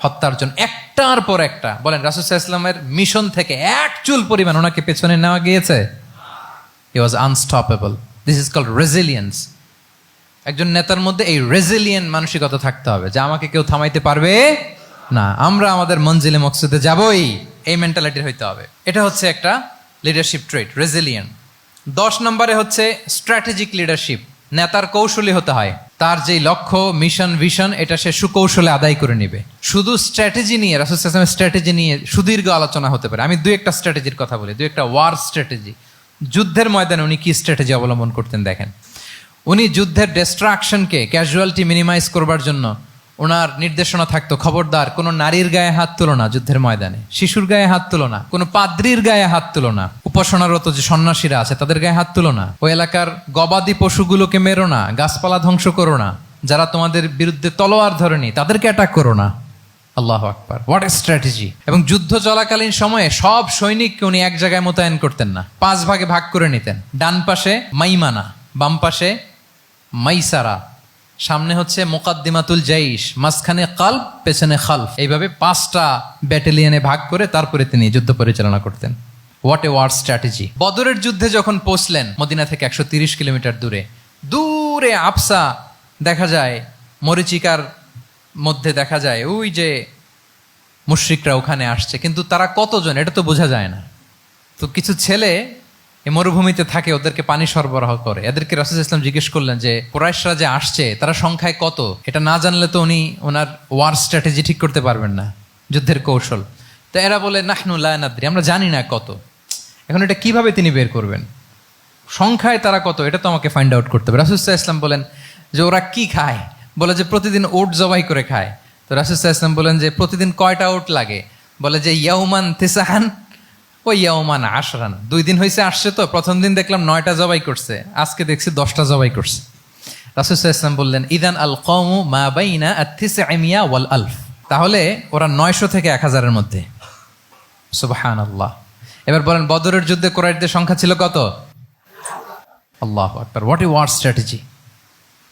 হত্যার জন্য, একটার পর একটা। বলেন রাসূল সাল্লাল্লাহু আলাইহি ওয়াসাল্লামের মিশন থেকে এক চুল পরিমাণ ওনাকে পেছনে নেওয়া গিয়েছে? He was unstoppable. This is called resilience. একজন নেতার মধ্যে এই রেজিলিয়েন্ট মানসিকতা থাকতে হবে যে আমাকে কেউ থামাইতে পারবে না, আমরা আমাদের মঞ্জিলে মকসুদে যাবই, এই মেন্টালিটির হইতে হবে। এটা হচ্ছে একটা লিডারশিপ ট্রেট, রেজিলিয়েন্ট। 10 নম্বরে হচ্ছে স্ট্র্যাটেজিক লিডারশিপ। নেতার কৌশলী হতে হয়। তার যেই লক্ষ্য, মিশন, ভিশন, এটা সে সুকৌশলে আদায় করে নিবে। শুধু স্ট্র্যাটেজি নিয়ে, রাসূল সাল্লাল্লাহু আলাইহি ওয়াসাল্লামের স্ট্র্যাটেজি নিয়ে সুদীর্ঘ আলোচনা হতে পারে। আমি 2-1টা স্ট্র্যাটেজির কথা বলি, 2-1টা ওয়ার স্ট্র্যাটেজি। যুদ্ধের ময়দানে উনি কি স্ট্র্যাটেজি অবলম্বন করতেন দেখেন। উনি যুদ্ধের ডিস্ট্রাকশনকে, ক্যাজুয়ালিটি মিনিমাইজ করবার জন্য ওনার নির্দেশনা থাকতো, খবরদার কোনো নারীর গায়ে হাত তুলো না যুদ্ধের ময়দানে, শিশুর গায়ে হাত তুলো না, কোনো পাদ্রীর গায়ে হাত তুলো না, উপাসনারত যে সন্ন্যাসীরা আছে তাদের গায়ে হাত তুলো না, ওই এলাকার গবাদি পশুগুলোকে মেরো না, গাছপালা ধ্বংস করো না, যারা তোমাদের বিরুদ্ধে তলোয়ার ধরেনি তাদেরকে অ্যাটাক করো না। আল্লাহু আকবার, হোয়াট এ স্ট্র্যাটেজি। এবং যুদ্ধ চলাকালীন সময়ে সব সৈনিককে উনি এক জায়গায় মোতায়েন করতেন না, 5 ভাগে ভাগ করে নিতেন। ডান পাশে মাইমানা, বাম পাশে মাইসারা, সামনে হচ্ছে মুকাদ্দিমাতুল জাইশ, মাঝখানে কালব, পেছনে খালফ। এইভাবে 5টা ব্যাটালিয়নে ভাগ করে তারপরে তিনি যুদ্ধ পরিচালনা করতেন। What a war strategy. বদরের যুদ্ধে যখন পৌঁছলেন মদিনা থেকে 130 কিলোমিটার দূরে, দূরে আফসা দেখা যায়, মরিচিকার মধ্যে দেখা যায় ওই যে মুশরিকরা ওখানে আসছে, কিন্তু তারা কতজন এটা তো বোঝা যায় না। তো কিছু ছেলে এই মরুভূমিতে থাকে, ওদেরকে পানি সরবরাহ করে। এদেরকে রাসূল ইসলাম জিজ্ঞেস করলেন যে কুরাইশরা যে আসছে তারা সংখ্যায় কত, এটা না জানলে তো উনি ওনার ওয়ার স্ট্র্যাটেজি ঠিক করতে পারবেন না, যুদ্ধের কৌশল। তো এরা বলে নাহনু লা নাদরি, আমরা জানি না কত। এখন এটা কিভাবে তিনি বের করবেন, সংখ্যায় তারা কত, এটা তো আমাকে ফাইন্ড আউট করতে হবে। রাসূল সাল্লাল্লাহু আলাইহি ওয়াসাল্লাম বলেন যে ওরা কি খায়, বলে যে প্রতিদিন ওট জবাই করে খায়। তো রাসূল সাল্লাল্লাহু আলাইহি ওয়াসাল্লাম বলেন যে প্রতিদিন কয়টা ওট লাগে, বলে যে ইয়াউমান তিসআন ও ইয়াউমান আশরান। 2 দিন হয়েছে আসছে, তো প্রথম দিন দেখলাম 9টা জবাই করছে, আজকে দেখছি 10টা জবাই করছে। রাসূল সাল্লাল্লাহু আলাইহি ওয়াসাল্লাম বললেন ইদান আল কওমু মা বাইনা আত-তিসআমিয়া ওয়াল আলফ, তাহলে ওরা 900 থেকে 1000-এর মধ্যে। সুবহানাল্লাহ। এবার বলেন বদরের যুদ্ধে কুরাইশদের সংখ্যা ছিল কত? আল্লাহু আকবার, হোয়াট এ ওয়ার স্ট্র্যাটেজি।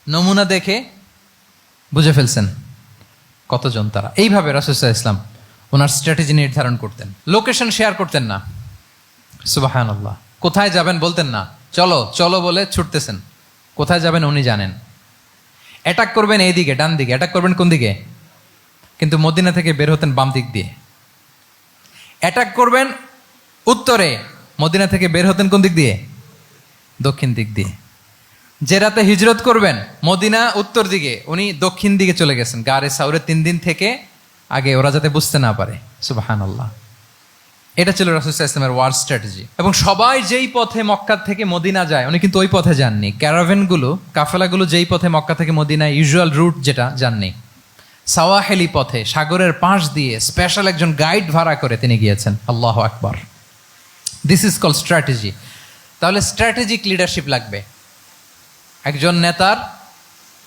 নমুনা দেখে বুঝে ফেলছেন কতজন তারা। এইভাবে রাসূল সাল্লাল্লাহু আলাইহি ওয়াসাল্লাম ওনার স্ট্র্যাটেজি নির্ধারণ করতেন। লোকেশন শেয়ার করতেন না, সুবহানাল্লাহ। কোথায় যাবেন বলতেন না, চলো চলো বলে ছুটতেছেন। কোথায় যাবেন উনি জানেন। অ্যাটাক করবেন এইদিকে ডান দিকে, অ্যাটাক করবেন কোন দিকে, কিন্তু মদিনা থেকে বের হতেন বাম দিক দিয়ে। অ্যাটাক করবেন উত্তরে, মদিনা থেকে বের হতেন কোন দিক দিয়ে, দক্ষিণ দিক দিয়ে। যে রাতে হিজরত করবেন মদিনা উত্তর দিকে, উনি দক্ষিণ দিকে চলে গেছেন গারে সাউরে 3 দিন থেকে আগে, ওরা যাতে বুঝতে না পারে। সুবহানাল্লাহ। এটা ছিল রাসূল সাল্লাল্লাহু আলাইহি ওয়াসাল্লামের ওয়ার স্ট্র্যাটেজি। এবং সবাই যেই পথে মক্কা থেকে মদিনা যায়, উনি কিন্তু ওই পথে যাননি। ক্যারাভেনগুলো, কাফেলাগুলো যেই পথে মক্কা থেকে মদিনা ইউজুয়াল রুট যেটা, যাননি। সাওয়াহেলি পথে, সাগরের পাশ দিয়ে স্পেশাল একজন গাইড ভাড়া করে তিনি গিয়েছেন। আল্লাহু আকবার। This is called strategy. তাহলে স্ট্র্যাটেজিক লিডারশিপ লাগবে, একজন নেতার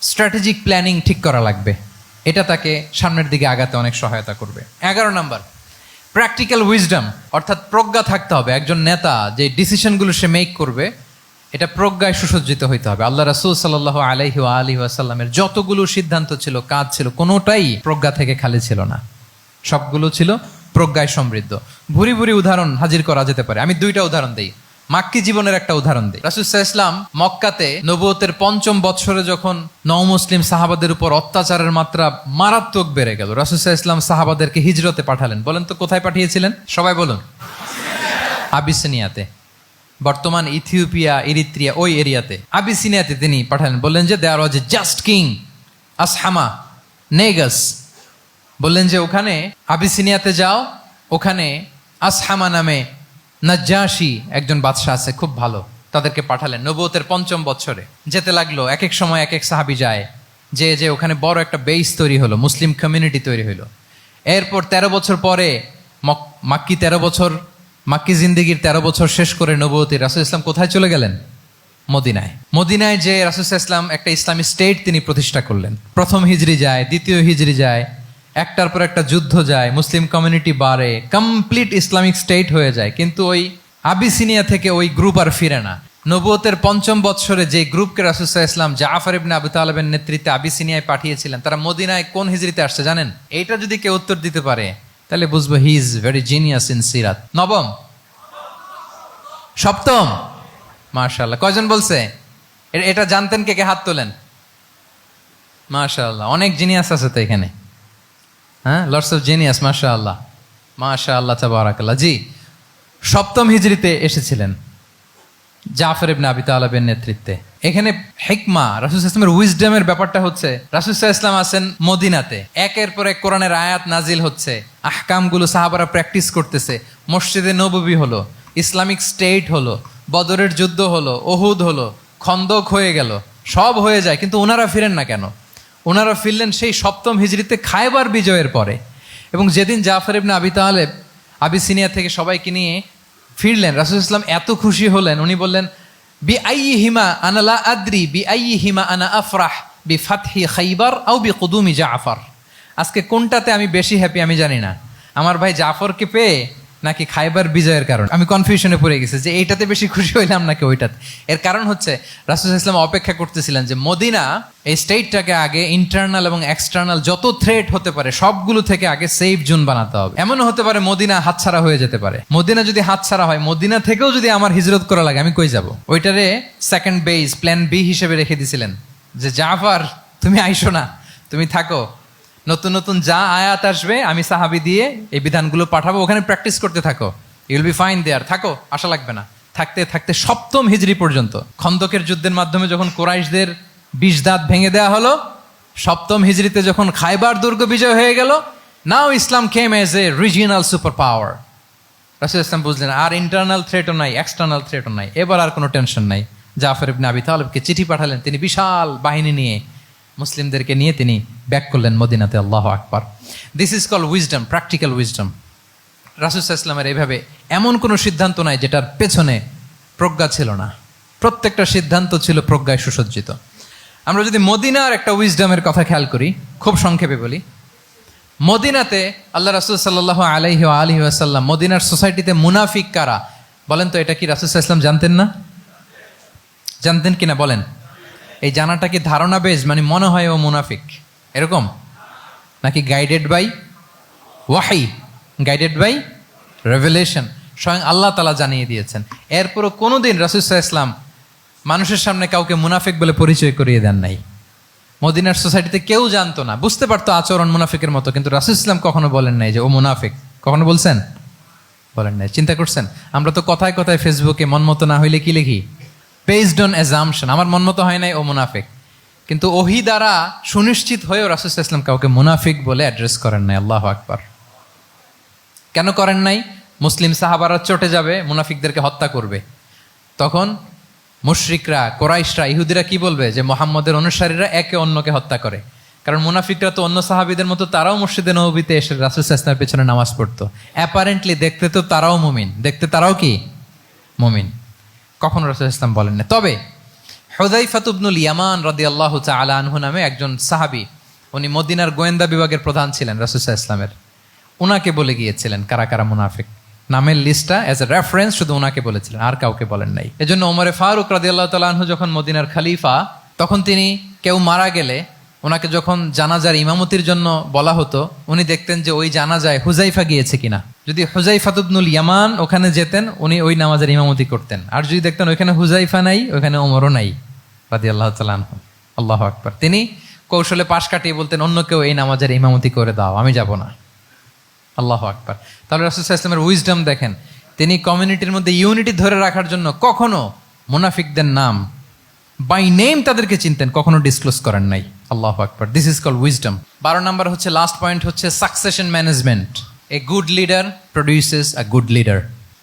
স্ট্র্যাটেজিক প্ল্যানিং ঠিক করা লাগবে। এটা তাকে সামনের দিকে আগাতে অনেক সহায়তা করবে। 11 নম্বর, প্র্যাকটিক্যাল উইজডম, অর্থাৎ প্রজ্ঞা থাকতে হবে। একজন নেতা যে ডিসিশনগুলো সে মেক করবে, এটা প্রজ্ঞায় সুসজ্জিত হইতে হবে। আল্লাহ রাসূল সাল্লাল্লাহু আলাইহি ওয়া আলিহি ওয়াসাল্লামের যতগুলো সিদ্ধান্ত ছিল, কাজ ছিল, কোনোটাই প্রজ্ঞা থেকে খালি ছিল না, সবগুলো ছিল প্রজ্ঞায় সমৃদ্ধ। ভুরি ভুরি উদাহরণ হাজির করা যেতে পারে। আমি 2টা উদাহরণ দিই, মাক্কি জীবনের একটা উদাহরণ দিই। রাসূল সাল্লাল্লাহু আলাইহি ওয়াসাল্লাম মক্কাতে নবুয়তের 5ম বছরে যখন নও-মুসলিম সাহাবাদের উপর অত্যাচারের মাত্রা মারাত্মক বেড়ে গেল, রাসূল সাল্লাল্লাহু আলাইহি ওয়াসাল্লাম সাহাবাদেরকে হিজরতে পাঠালেন। বলেন তো কোথায় পাঠিয়েছিলেন, সবাই বলুন। আবিসিনিয়াতে, বর্তমান ইথিওপিয়া, ইরিত্রিয়া, ওই এরিয়াতে, আবিসিনিয়াতে তিনি পাঠালেন। বললেন যে দেয়ার ওয়াজ এ জাস্ট কিং আসহামা নেগাস। বললেন যে ওখানে আবিসিনিয়াতে যাও, ওখানে আসহামা নামে নাজ্জাশী একজন বাদশাহ আছে, খুব ভালো। তাদেরকে পাঠালেন নবুয়তের 5ম বছরে। যেতে লাগলো, এক এক সময় এক এক সাহাবী যায়, যে ওখানে বড় একটা বেস তৈরি হলো, মুসলিম কমিউনিটি তৈরি হলো। এরপর 13 বছর পরে মাক্কি 13 বছর, মাক্কি জিন্দেগির 13 বছর শেষ করে নবুয়তের রাসূল ইসলাম কোথায় চলে গেলেন, মদিনায়। মদিনায় যে রাসূল ইসলাম একটা ইসলামী স্টেট তিনি প্রতিষ্ঠা করলেন। 1ম হিজরি যায়, 2য় হিজরি যায়, একটার পর একটা যুদ্ধ যায়, মুসলিম কমিউনিটি বাড়ে, কমপ্লিট ইসলামিক স্টেট হয়ে যায়। কিন্তু ওই আবিসিনিয়া থেকে ওই গ্রুপ আর ফিরে না। নবুয়তের 5ম বছরে যে গ্রুপকে রাসূল সাল্লাল্লাহু আলাইহি ওয়াসাল্লাম জাফর ইবনে আবু তালেবের নেতৃত্বে আবিসিনিয়ায় পাঠিয়েছিলেন, তারা মদিনায় কোন হিজরিতে আসছে জানেন? এইটা যদি কেউ উত্তর দিতে পারে তাহলে বুঝবো he is very genius in সিরাত। 9ম, 7ম, মাশাআল্লাহ। কয়জন বলছে? এটা জানতেন কে কে? হাত তোলেন। মাশাআল্লাহ, অনেক জিনিয়াস আছে তো এখানে। হ্যাঁ, লটস অফ জিনিয়াস, মাশাআল্লাহ, মাশাআল্লাহ, তাবারাকাল্লাহ। জি, 7ম হিজরিতে এসেছিলেন জাফর ইবনে আবি তালেবের নেতৃত্বে। এখানে হিকমা, রাসূল সাল্লাল্লাহু আলাইহি ওয়াসাল্লামের উইজডমের ব্যাপারটা হচ্ছে, রাসূল সাল্লাল্লাহু আলাইহি ওয়াসাল্লাম আছেন মদিনাতে, একের পর এক কোরআনের আয়াত নাজিল হচ্ছে, আহকামগুলো সাহাবারা প্র্যাকটিস করতেছে, মসজিদে নববী হলো, ইসলামিক স্টেট হলো, বদরের যুদ্ধ হলো, উহুদ হলো, খন্দক হয়ে গেল, সব হয়ে যায়, কিন্তু ওনারা ফিরেন না কেন? ওনারা ফিরলেন সেই 7ম হিজরিতে খায়বার বিজয়ের পরে। এবং যেদিন জাফর ইবনে আবি তালেব আবিসিনিয়া থেকে সবাইকে নিয়ে ফিরলেন, রাসূল ইসলাম এত খুশি হলেন, উনি বললেন বি আইয়িহিমা আনা লা আদরি বি আইয়িহিমা আনা আফরাহ বি ফাতহি খাইবার আও বি কুদুমি জাফর। আজকে কোনটাতে আমি বেশি হ্যাপি আমি জানি না, আমার ভাই জাফরকে পেয়ে নাকি খাইবার বিজয়ের কারণ। আমি কনফিউশনে পড়ে গেছি যে এইটাতে বেশি খুশি হইলাম নাকি ওইটাতে। এর কারণ হচ্ছে রাসূল সাল্লাল্লাহু আলাইহি ওয়াসাল্লাম অপেক্ষা করতেছিলেন যে মদিনা এই স্টেটটাকে আগে ইন্টারনাল এবং এক্সটার্নাল যত থ্রেট হতে পারে সবগুলো থেকে আগে সেফ জোন বানাতে হবে। এমনও হতে পারে মদিনা হাতছাড়া হয়ে যেতে পারে। মদিনা যদি হাতছাড়া হয়, মদিনা থেকেও যদি আমার হিজরত করা লাগে, আমি কই যাব? ওইটারে সেকেন্ড বেস, প্ল্যান বি হিসেবে রেখে দিছিলেন যে জাফর তুমি আইসো না, তুমি থাকো, নতুন নতুন যা আয়াত আসবে আমি সাহাবী দিয়ে এই বিধানগুলো পাঠাবো, ওখানে প্র্যাকটিস করতে থাকো, ইউল বি ফাইন দেয়ার, থাকো, আশা লাগবে না। থাকতে থাকতে সপ্তম হিজরি পর্যন্ত, খন্দকের যুদ্ধের মাধ্যমে যখন কুরাইশদের 20 দাঁত ভেঙে দেওয়া হলো, সপ্তম হিজরিতে যখন খাইবার দুর্গ বিজয় হয়ে গেল, now Islam came as a regional super power. রাসূল ইসলাম বুঝলেন আর ইন্টারনাল থ্রেটও নাই, এক্সটার্নাল থ্রেটও নাই, এবার আর কোনো টেনশন নাই। জাফর ইবনে আবি তালিবকে চিঠি পাঠালেন, তিনি বিশাল বাহিনী নিয়ে মুসলিমদেরকে নিয়ে তিনি ব্যাক করলেন মদিনাতে। আল্লাহু আকবার। This is call wisdom, practical wisdom. রাসূল সাল্লাল্লাহু আলাইহি ওয়াসাল্লামের এইভাবে এমন কোনো সিদ্ধান্ত নাই যেটার পেছনে প্রজ্ঞা ছিল না, প্রত্যেকটা সিদ্ধান্ত ছিল প্রজ্ঞায় সুসজ্জিত। আমরা যদি মদিনার একটা উইজডমের কথা খেয়াল করি, খুব সংক্ষেপে বলি, মদিনাতে আল্লাহ রাসূল সাল্লাল্লাহু আলাইহি ওয়া আলিহি ওয়াসাল্লাম, মদিনার সোসাইটিতে মুনাফিক কারা বলেন তো? এটা কি রাসূল সাল্লাল্লাহু আলাইহি ওয়াসাল্লাম জানতেন না? জানতেন কিনা বলেন? এই জানাটা কি ধারণা বেজ, মানে মনে হয় ও মুনাফিক এরকম, নাকি গাইডেড বাই ওয়াহি, গাইডেড বাই রেভেলেশন? স্বয়ং আল্লাহ তাআলা জানিয়ে দিয়েছেন। এরপরও কোনোদিন রাসূল সাল্লাল্লাহু আলাইহি ওয়াসাল্লাম মানুষের সামনে কাউকে মুনাফিক বলে পরিচয় করিয়ে দেন নাই। মদিনার সোসাইটিতে কেউ জানতো না, বুঝতে পারতো আচরণ মুনাফিকের মতো, কিন্তু রাসূল সাল্লাল্লাহু আলাইহি ওয়াসাল্লাম কখনো বলেন নাই যে ও মুনাফিক। কখনো বলছেন? বলেন নাই। চিন্তা করছেন? আমরা তো কথায় কথায় ফেসবুকে মন মতো না হইলে কি লিখি? বেসড অন অ্যাজাম্পশন, আমার মন মতো হয় নাই, ও মুনাফিক। কিন্তু ওহী দ্বারা সুনিশ্চিত হয়েও রাসূল সাল্লাল্লাহু আলাইহি ওয়াসাল্লাম কাউকে মুনাফিক বলে অ্যাড্রেস করেন নাই। আল্লাহু আকবার। কেন করেন নাই? মুসলিম সাহাবারা চটে যাবে, মুনাফিকদেরকে হত্যা করবে, তখন মুশরিকরা, কোরাইশরা, ইহুদিরা কি বলবে? যে মুহাম্মদের অনুসারীরা একে অন্যকে হত্যা করে। কারণ মুনাফিকরা তো অন্য সাহাবীদের মতো তারাও মসজিদে নববীতে এসে রাসূল সাল্লাল্লাহু আলাইহি ওয়াসাল্লামের পেছনে নামাজ পড়তো। অ্যাপারেন্টলি দেখতে তো তারাও মুমিন, দেখতে তারাও কি মুমিন। কখনো রাসূল সাল্লাল্লাহু আলাইহি ওয়াসাল্লাম বলেন না। তবে হুযায়ফা ইবনুল ইয়ামান রাদিয়াল্লাহু তাআলা আনহু নামে একজন সাহাবী, উনি মদিনার গোয়েন্দা বিভাগের প্রধান ছিলেন রাসূল সাল্লাল্লাহু আলাইহি ওয়াসাল্লামের। উনাকে বলে গিয়েছিলেন কারা কারা মুনাফিক, নামের লিস্টটা অ্যাজ এ রেফারেন্স শুধু ওনাকে বলেছিলেন, আর কাউকে বলেন নাই। এজন্য ওমরে ফারুক রাদিয়াল্লাহু তাআলা আনহু যখন মদিনার খলিফা, তখন তিনি কেউ মারা গেলে ওনাকে যখন জানাজার ইমামতির জন্য বলা হতো, উনি দেখতেন যে ওই জানাজায় হুযায়ফা গিয়েছে কিনা। যদি হুযায়ফা ইবনুল ইয়ামান ওখানে যেতেন, উনি ওই নামাজের ইমামতি করতেন। আর যদি দেখতেন ওইখানে হুযায়ফা নাই, ওইখানে ওমরও নাই রাদিয়াল্লাহু তাআলা আনহু, আল্লাহু আকবার, তিনি কৌশলে পাশ কাটিয়ে বলতেন অন্য কেউ এই নামাজের ইমামতি করে দাও, আমি যাব না। আল্লাহু আকবার। তাহলে রাসূল সাল্লাল্লাহু আলাইহি ওয়াসাল্লামের উইজডম দেখেন, তিনি কমিউনিটির মধ্যে ইউনিটি ধরে রাখার জন্য কখনো মুনাফিকদের নাম বাই নেম তাদেরকে চিনতেন, কখনো ডিসক্লোজ করেন নাই। আল্লাহু আকবার। This is called wisdom. 12 number হচ্ছে, লাস্ট পয়েন্ট হচ্ছে succession management. A good leader produces a good leader,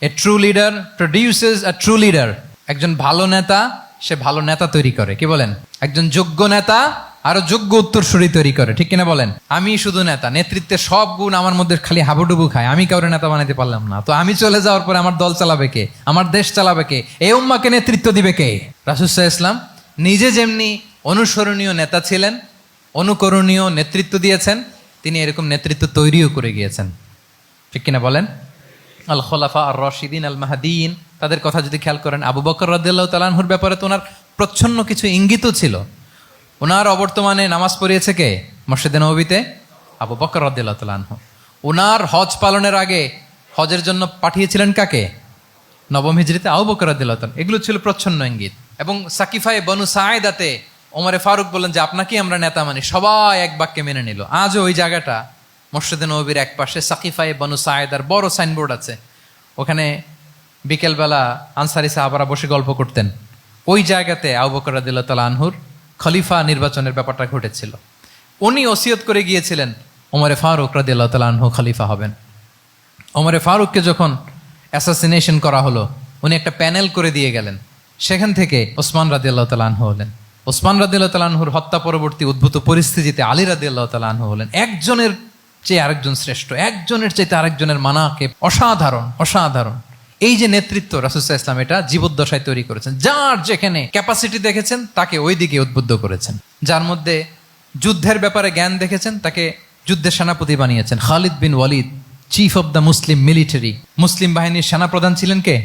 a true leader produces a true leader. একজন ভালো নেতা সে ভালো নেতা তৈরি করে, কি বলেন? একজন যোগ্য নেতা আরো যোগ্য উত্তরসূরি তৈরি করে, ঠিক কিনা বলেন? আমি শুধু নেতা, নেতৃত্বের সব গুণ আমার মধ্যে খালি হাবুডুবু খায়, আমি কাউরে নেতা বানাইতে পারলাম না, তো আমি চলে যাওয়ার পরে আমার দল চালাবে কে? আমার দেশ চালাবে কে? এই উম্মাকে নেতৃত্ব দিবে কে? রাসূল সাল্লাল্লাহু আলাইহি ওয়াসাল্লাম নিজে যেমনি অনুসরণীয় নেতা ছিলেন, অনুকরণীয় নেতৃত্ব দিয়েছেন, তিনি এরকম নেতৃত্ব তৈরিও করে গিয়েছেন, ঠিক কিনা বলেন? আল খোলাফা আর রশিদিন আল মাহদিন, তাদের কথা যদি খেয়াল করেন, আবু বকর রাদিয়াল্লাহু তাআলা আনহুর ব্যাপারে তো ওনার প্রচ্ছন্ন কিছু ইঙ্গিতও ছিল। ওনার অবর্তমানে নামাজ পড়িয়েছে কে মসজিদে নববীতে? আবু বকর রাদিয়াল্লাহু তাআলা আনহু। ওনার হজ পালনের আগে হজের জন্য পাঠিয়েছিলেন কাকে? নবম হিজরিতে আবু বকর রাদিয়াল্লাহু তাআলা। এগুলো ছিল প্রচ্ছন্ন ইঙ্গিত। এবং সাকিফায়ে বনু সাঈদাতে ওমরে ফারুক বললেন যে আপনাকেই আমরা নেতা মানি, সবাই এক বাক্যে মেনে নিল। আজও ওই জায়গাটা মসজিদে নববীর এক পাশে সাকিফায়ে বনু সাঈদার বড় সাইনবোর্ড আছে, ওখানে বিকেলবেলা আনসারি সাহাবারা বসে গল্প করতেন। ওই জায়গাতে আবু বকর রাদিয়াল্লাহু তাআলা আনহুর খলিফা নির্বাচনের ব্যাপারটা ঘটেছিল। উনি ওসিয়ত করে গিয়েছিলেন ওমরে ফারুক রাদিয়াল্লাহু তাআলা আনহু খলিফা হবেন। ওমরে ফারুককে যখন অ্যাসাসিনেশন করা হলো, উনি একটা প্যানেল করে দিয়ে গেলেন, সেখান থেকে ওসমান রাদিয়াল্লাহু তাআলা আনহু হলেন। ওসমান রাদিয়াল্লাহু তাআলা আনহুর হত্যা পরবর্তী উদ্ভূত পরিস্থিতিতে আলী রাদিয়াল্লাহু তাআলা আনহু হলেন। একজনের চেয়ে আরেকজন শ্রেষ্ঠ, একজনের চাইতে আরেকজনের মানাকে অসাধারণ, অসাধারণ। এই যে নেতৃত্ব রাসূল সাল্লাল্লাহু আলাইহি ওয়াসাল্লাম এটা জীবদ্দশায় তৈরি করেছেন। যার যেখানে ক্যাপাসিটি দেখেছেন তাকে ওই দিকে উদ্বুদ্ধ করেছেন। যার মধ্যে যুদ্ধের ব্যাপারে জ্ঞান দেখেছেন তাকে যুদ্ধের সেনাপতি বানিয়েছেন। Khalid bin Walid, chief of the Muslim military, মুসলিম বাহিনীর সেনাপ্রধান ছিলেন কে?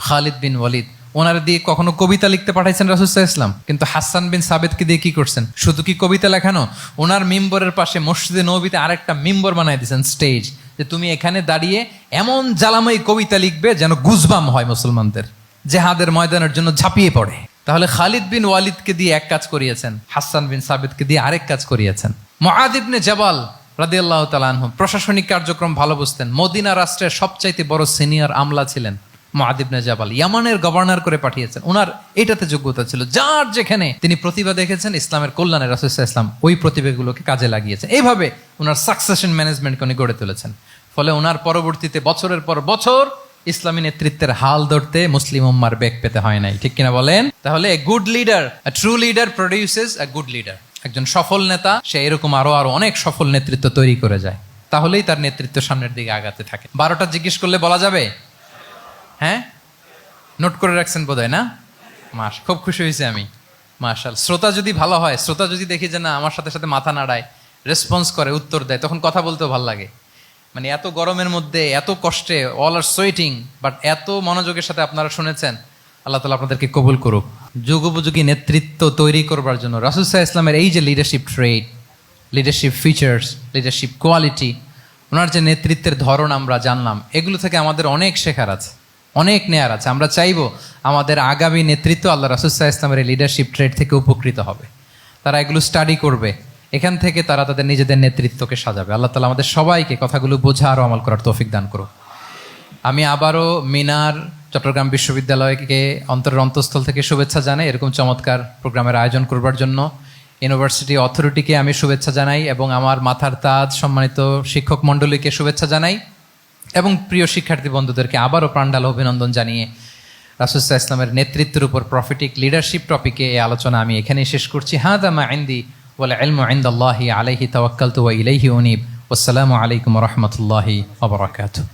খালিদ বিন ওয়ালিদ। ওনার দিয়ে কখনো কবিতা লিখতে পাঠাইছেন রাসূল সাল্লাল্লাহু আলাইহি ওয়াসাল্লাম, কিন্তু হাসান বিন সাবিতকে দিয়ে কি করছেন? শুধু কি কবিতা লেখানো, ওনার মিম্বরের পাশে মসজিদে নববীতে আরেকটা মিম্বর বানাই দিয়েছেন, স্টেজ, যে তুমি এখানে দাঁড়িয়ে এমন জ্বালাময়ী কবিতা লিখবে যেন গুজবাম হয় মুসলমানদের, জেহাদের ময়দানের জন্য ঝাঁপিয়ে পড়ে। তাহলে খালিদ বিন ওয়ালিদকে দিয়ে এক কাজ করিয়েছেন, হাসান বিন সাবিতকে দিয়ে আরেক কাজ করিয়েছেন। মুআয ইবনে জাবাল রাদিয়াল্লাহু তাআলা আনহু প্রশাসনিক কার্যক্রম ভালো বুঝতেন। মদিনা রাষ্ট্রের সবচাইতে বড় সিনিয়র আমলা ছিলেন মুআয ইবনে জাবাল, ইয়ামানের গভর্নর করে পাঠিয়েছেন। ওনার এটাতে যোগ্যতা ছিল, যার যেখানে তিনি প্রতিভা দেখেছেন ইসলামের কল্যাণে রাসূল সাল্লাল্লাহু আলাইহি ওয়াসাল্লাম ওই প্রতিভাগুলোকে কাজে লাগিয়েছেন। এইভাবে ওনার সাকসেশন ম্যানেজমেন্টকে উনি গড়ে তুলেছেন। ফলে ওনার পরবর্তীতে বছরের পর বছর ইসলামী নেতৃত্বের হাল ধরতে মুসলিম উম্মার বেগ পেতে হয় নাই, ঠিক কিনা বলেন? তাহলে এ good leader, a true leader produces A good leader. একজন সফল নেতা সে এরকম আরো অনেক সফল নেতৃত্ব তৈরি করে যায়, তাহলেই তার নেতৃত্ব সামনের দিকে আগাতে থাকে। 12টা জিজ্ঞেস করলে বলা যাবে? হ্যাঁ, নোট করে রাখছেন বোধহয় না? খুব খুশি হয়েছে আমি, মাশাআল্লাহ। শ্রোতা যদি ভালো হয়, শ্রোতা যদি দেখি যে না আমার সাথে সাথে মাথা নাড়ায়, রেসপন্স করে, উত্তর দেয়, তখন কথা বলতেও ভালো লাগে। মানে এত গরমের মধ্যে, এত কষ্টে, অল আর সোয়েটিং, বাট এত মনোযোগের সাথে আপনারা শুনেছেন। আল্লাহ তাআলা আপনাদেরকে কবুল করুক। যুগোপযোগী নেতৃত্ব তৈরি করবার জন্য রাসূল সাল্লাল্লাহু আলাইহি ওয়াসাল্লামের এই যে leadership trait, leadership features, leadership quality, ওনার যে নেতৃত্বের ধরন আমরা জানলাম, এগুলো থেকে আমাদের অনেক শেখার আছে, অনেক নেয়ার আছে। আমরা চাইবো আমাদের আগামী নেতৃত্ব আল্লাহ রাসূল সাল্লাল্লাহু আলাইহি ওয়াসাল্লামের এই লিডারশিপ ট্রেড থেকে উপকৃত হবে। তারা এগুলো স্টাডি করবে, এখান থেকে তারা তাদের নিজেদের নেতৃত্বকে সাজাবে। আল্লাহ তাআলা আমাদের সবাইকে কথাগুলো বোঝা আর আমল করার তৌফিক দান করুক। আমি আবারও মিনার চট্টগ্রাম বিশ্ববিদ্যালয়কে অন্তরের অন্তঃস্থল থেকে শুভেচ্ছা জানাই এরকম চমৎকার প্রোগ্রামের আয়োজন করবার জন্য। ইউনিভার্সিটি অথরিটিকে আমি শুভেচ্ছা জানাই এবং আমার মাথার তাজ সম্মানিত শিক্ষক মণ্ডলীকে শুভেচ্ছা জানাই এবং প্রিয় শিক্ষার্থী বন্ধুদেরকে আবারও প্রাণঢাল অভিনন্দন জানিয়ে রাসূল সাল্লাল্লাহু আলাইহি ওয়াসাল্লামের নেতৃত্বের উপর প্রফিটিক লিডারশিপ টপিকে এই আলোচনা আমি এখানেই শেষ করছি। হাদা মা ইনদি ওয়াল ইলমু ইনদাল্লাহি আলাইহি তাওয়াক্কালতু ওয়া ইলাইহি উনীব। ওয়াসসালামু আলাইকুম ওয়া রাহমাতুল্লাহি ওয়া বারাকাতুহু।